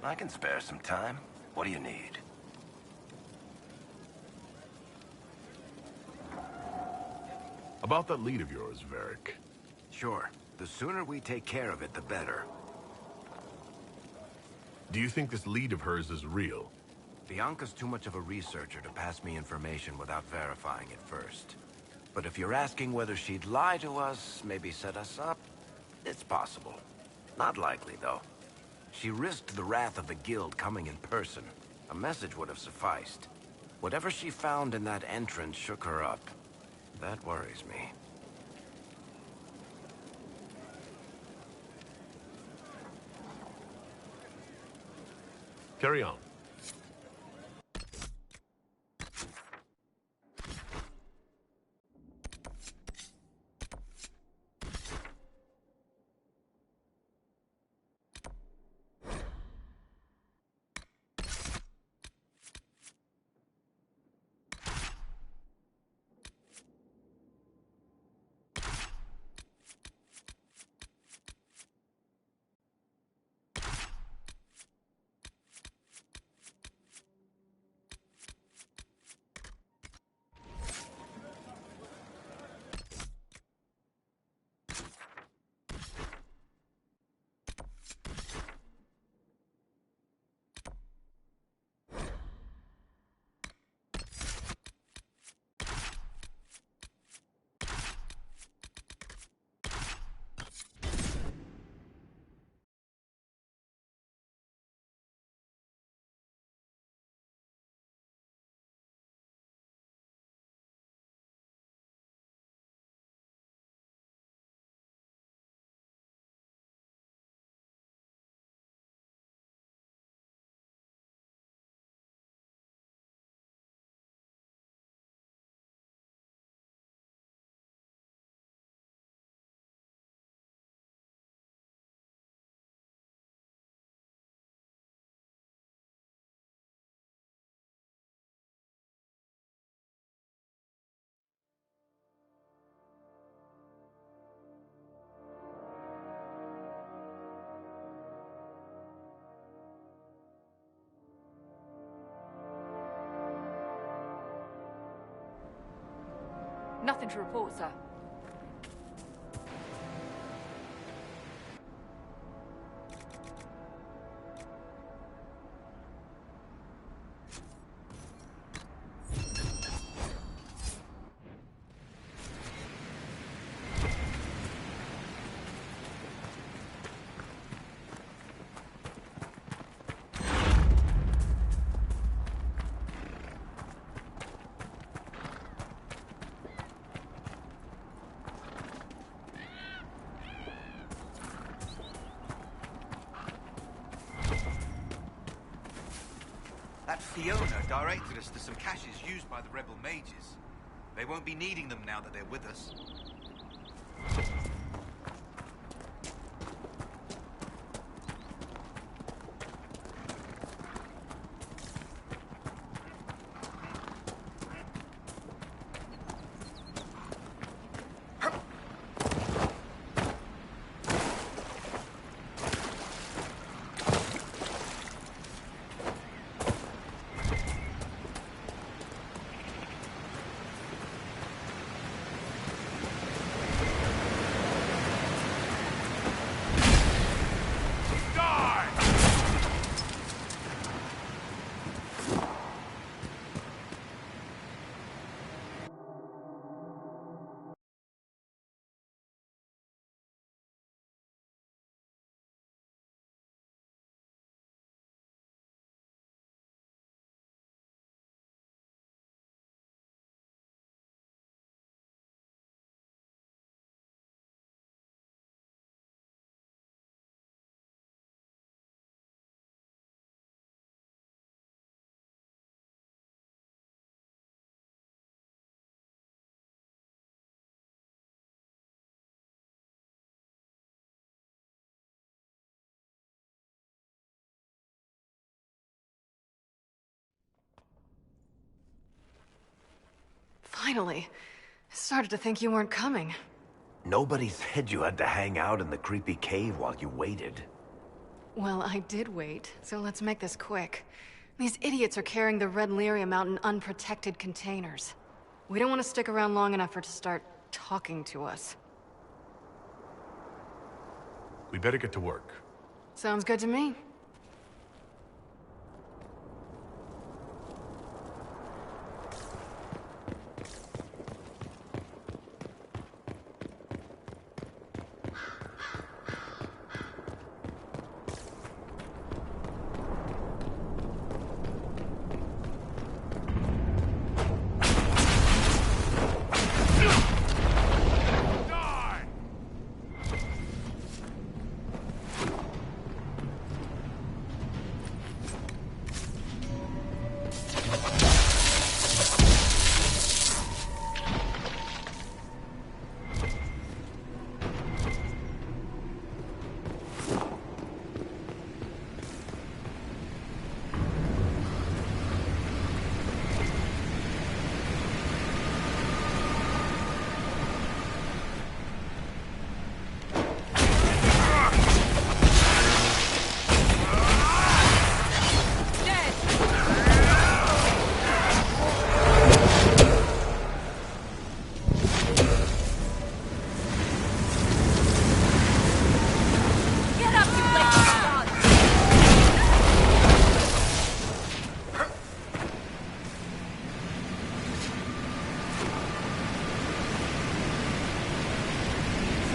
I can spare some time. What do you need? About that lead of yours, Varric. Sure. The sooner we take care of it, the better. Do you think this lead of hers is real? Bianca's too much of a researcher to pass me information without verifying it first. But if you're asking whether she'd lie to us, maybe set us up, it's possible. Not likely, though. She risked the wrath of the guild coming in person. A message would have sufficed. Whatever she found in that entrance shook her up. That worries me. Carry on. Nothing to report, sir. That Fiona directed us to some caches used by the rebel mages. They won't be needing them now that they're with us. Finally. I started to think you weren't coming. Nobody said you had to hang out in the creepy cave while you waited. Well, I did wait, so let's make this quick. These idiots are carrying the Red Lyrium out in unprotected containers. We don't want to stick around long enough for it to start talking to us. We better get to work. Sounds good to me.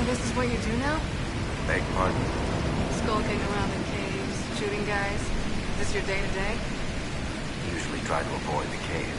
This is what you do now? Beg pardon? Skulking around in caves, shooting guys. Is this your day-to-day? Usually try to avoid the caves.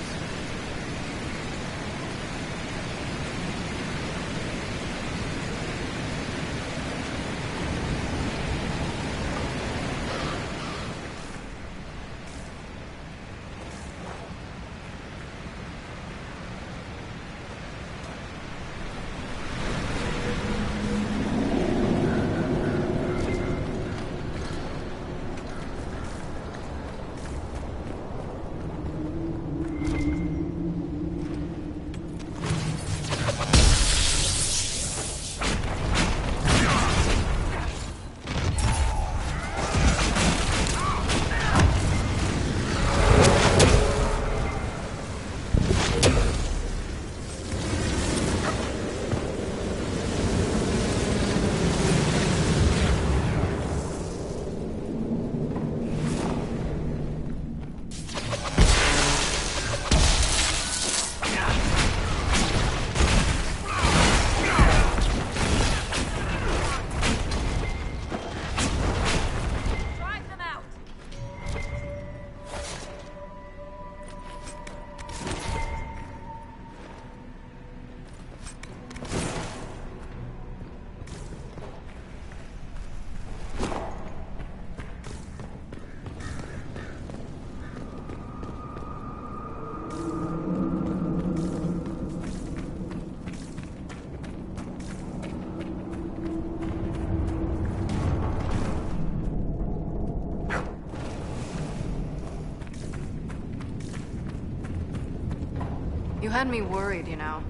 You had me worried, you know.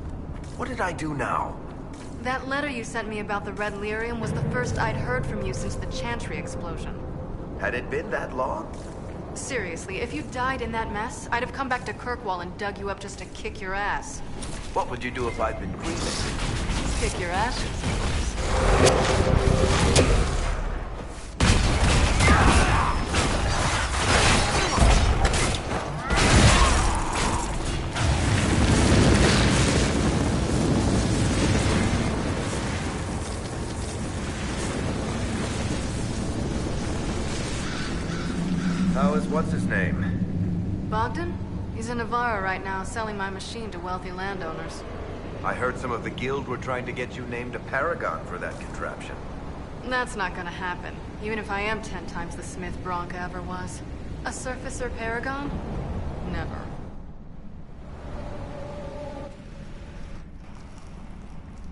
What did I do now? That letter you sent me about the Red Lyrium was the first I'd heard from you since the Chantry explosion. Had it been that long? Seriously, if you died in that mess, I'd have come back to Kirkwall and dug you up just to kick your ass. What would you do if I'd been cremated? Kick your ashes, of course. How is what's-his-name? Bogdan? He's in Navarra right now, selling my machine to wealthy landowners. I heard some of the guild were trying to get you named a paragon for that contraption. That's not gonna happen, even if I am 10 times the Smith Bronca ever was. A surfacer paragon? Never.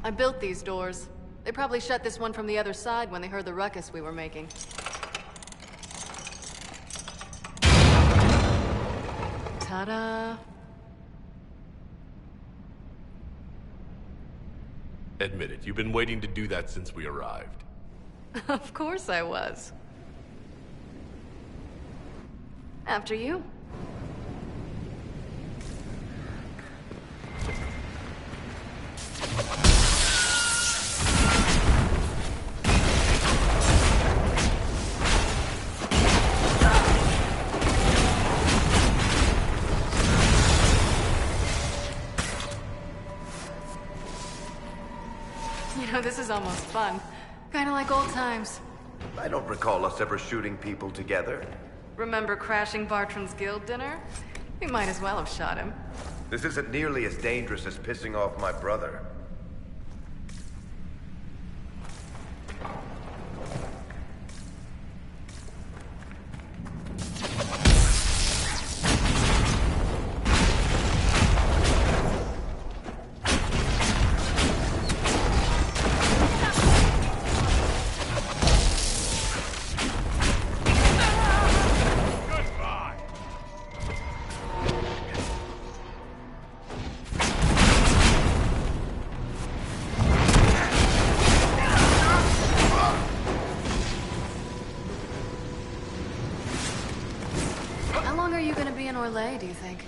I built these doors. They probably shut this one from the other side when they heard the ruckus we were making. Ta-da! Admit it, you've been waiting to do that since we arrived. Of course I was. After you. You know, this is almost fun. Kinda like old times. I don't recall us ever shooting people together. Remember crashing Bartram's guild dinner? We might as well have shot him. This isn't nearly as dangerous as pissing off my brother. Do you think?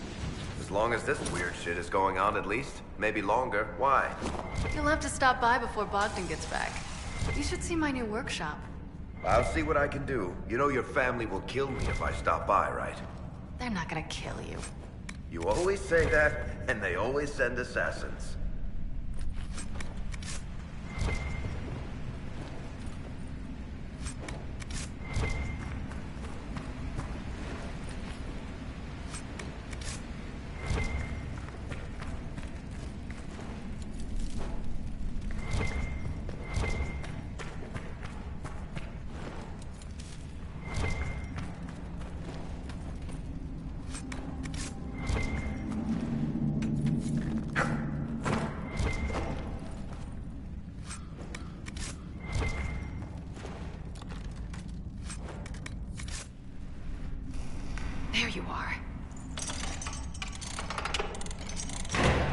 As long as this weird shit is going on, at least. Maybe longer. Why? You'll have to stop by before Bogdan gets back. You should see my new workshop. I'll see what I can do. You know your family will kill me if I stop by, right? They're not gonna kill you. You always say that, and they always send assassins. There you are.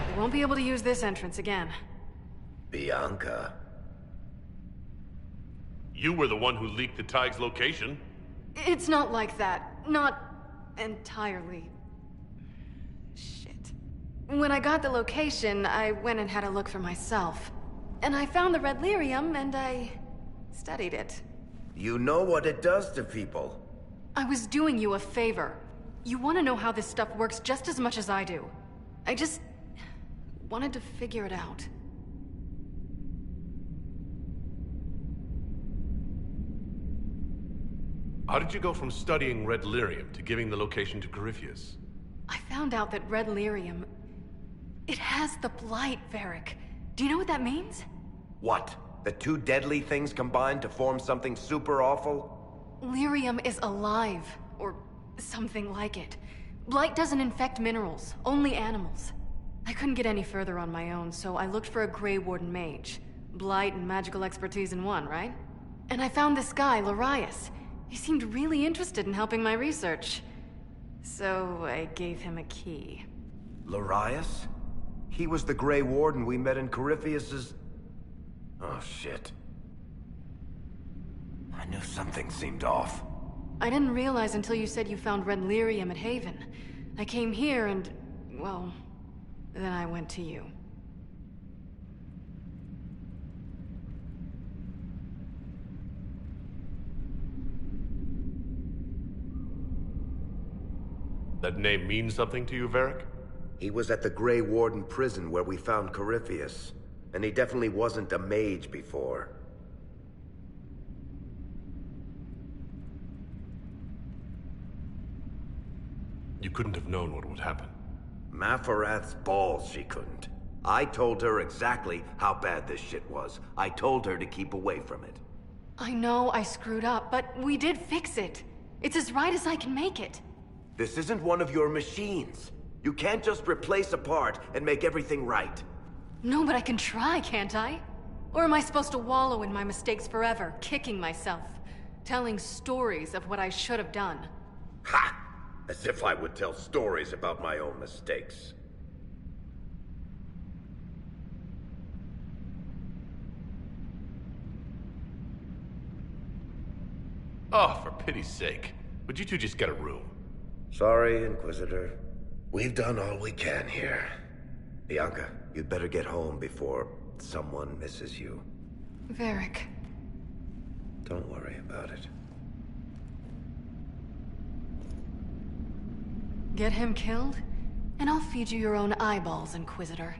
We won't be able to use this entrance again. Bianca. You were the one who leaked the Tig's location. It's not like that. Not entirely. Shit. When I got the location, I went and had a look for myself. And I found the Red Lyrium, and I studied it. You know what it does to people. I was doing you a favor. You want to know how this stuff works just as much as I do. I just wanted to figure it out. How did you go from studying Red Lyrium to giving the location to Corypheus? I found out that Red Lyrium... it has the Blight, Varric. Do you know what that means? What? The two deadly things combined to form something super awful? Lyrium is alive, or something like it. Blight doesn't infect minerals, only animals. I couldn't get any further on my own, so I looked for a Grey Warden mage. Blight and magical expertise in one, right? And I found this guy, Larius. He seemed really interested in helping my research. So I gave him a key. Larius? He was the Grey Warden we met in Corypheus's... Oh, shit. I knew something seemed off. I didn't realize until you said you found Red Lyrium at Haven. I came here and... well... then I went to you. That name means something to you, Varric? He was at the Grey Warden prison where we found Corypheus. And he definitely wasn't a mage before. You couldn't have known what would happen. Mafarath's balls, she couldn't. I told her exactly how bad this shit was. I told her to keep away from it. I know I screwed up, but we did fix it. It's as right as I can make it. This isn't one of your machines. You can't just replace a part and make everything right. No, but I can try, can't I? Or am I supposed to wallow in my mistakes forever, kicking myself, telling stories of what I should have done? Ha! As if I would tell stories about my own mistakes. Oh, for pity's sake. Would you two just get a room? Sorry, Inquisitor. We've done all we can here. Bianca, you'd better get home before someone misses you. Varric. Don't worry about it. Get him killed, and I'll feed you your own eyeballs, Inquisitor.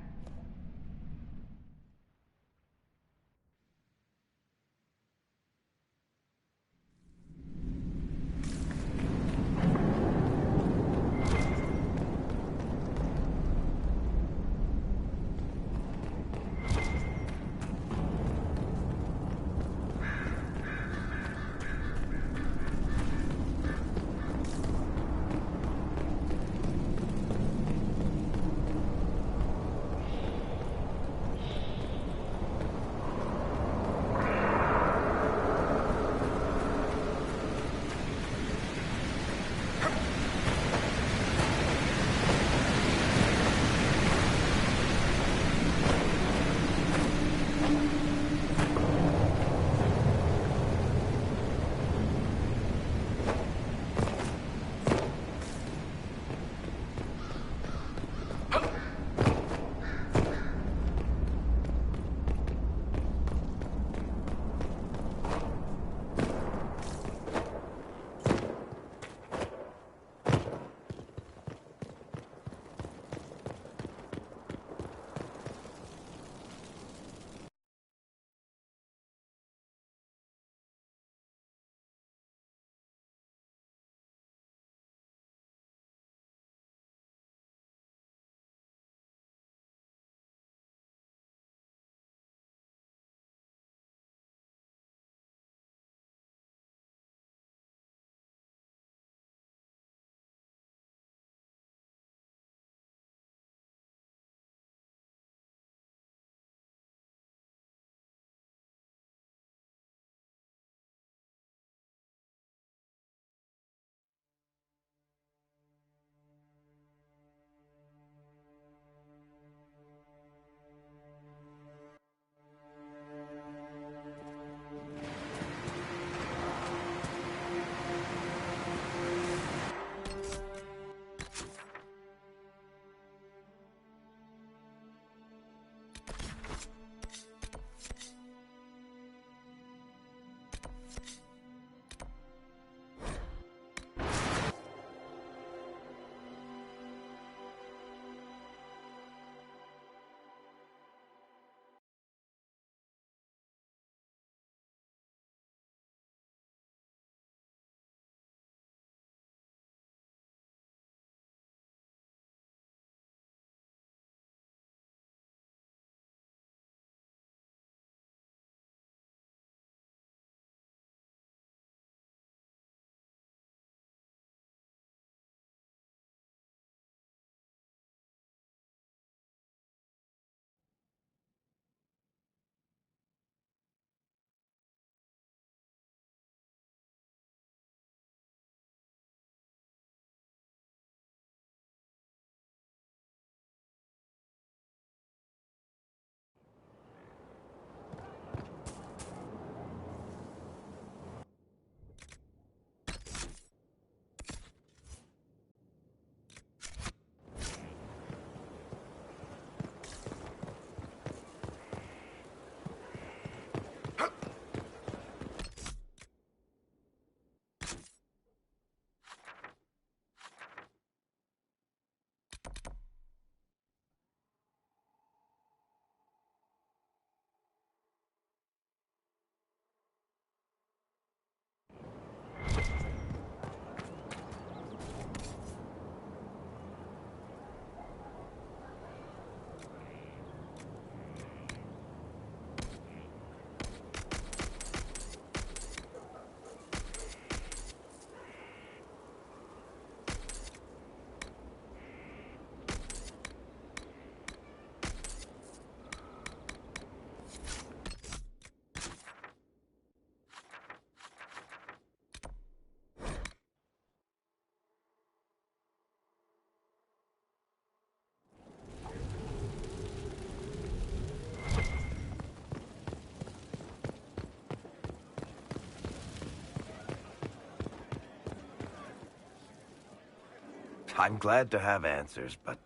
I'm glad to have answers, but...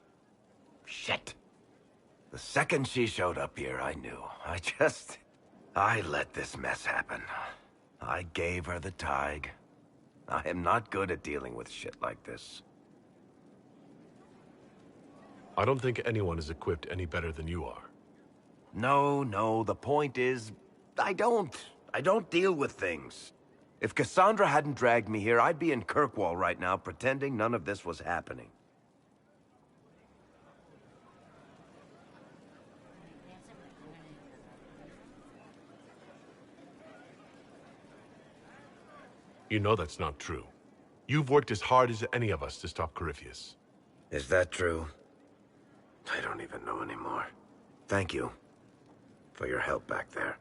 shit. The second she showed up here, I knew. I let this mess happen. I gave her the Tig. I am not good at dealing with shit like this. I don't think anyone is equipped any better than you are. No, the point is, I don't deal with things. If Cassandra hadn't dragged me here, I'd be in Kirkwall right now pretending none of this was happening. You know that's not true. You've worked as hard as any of us to stop Corypheus. Is that true? I don't even know anymore. Thank you for your help back there.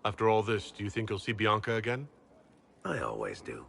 After all this, do you think you'll see Bianca again? I always do.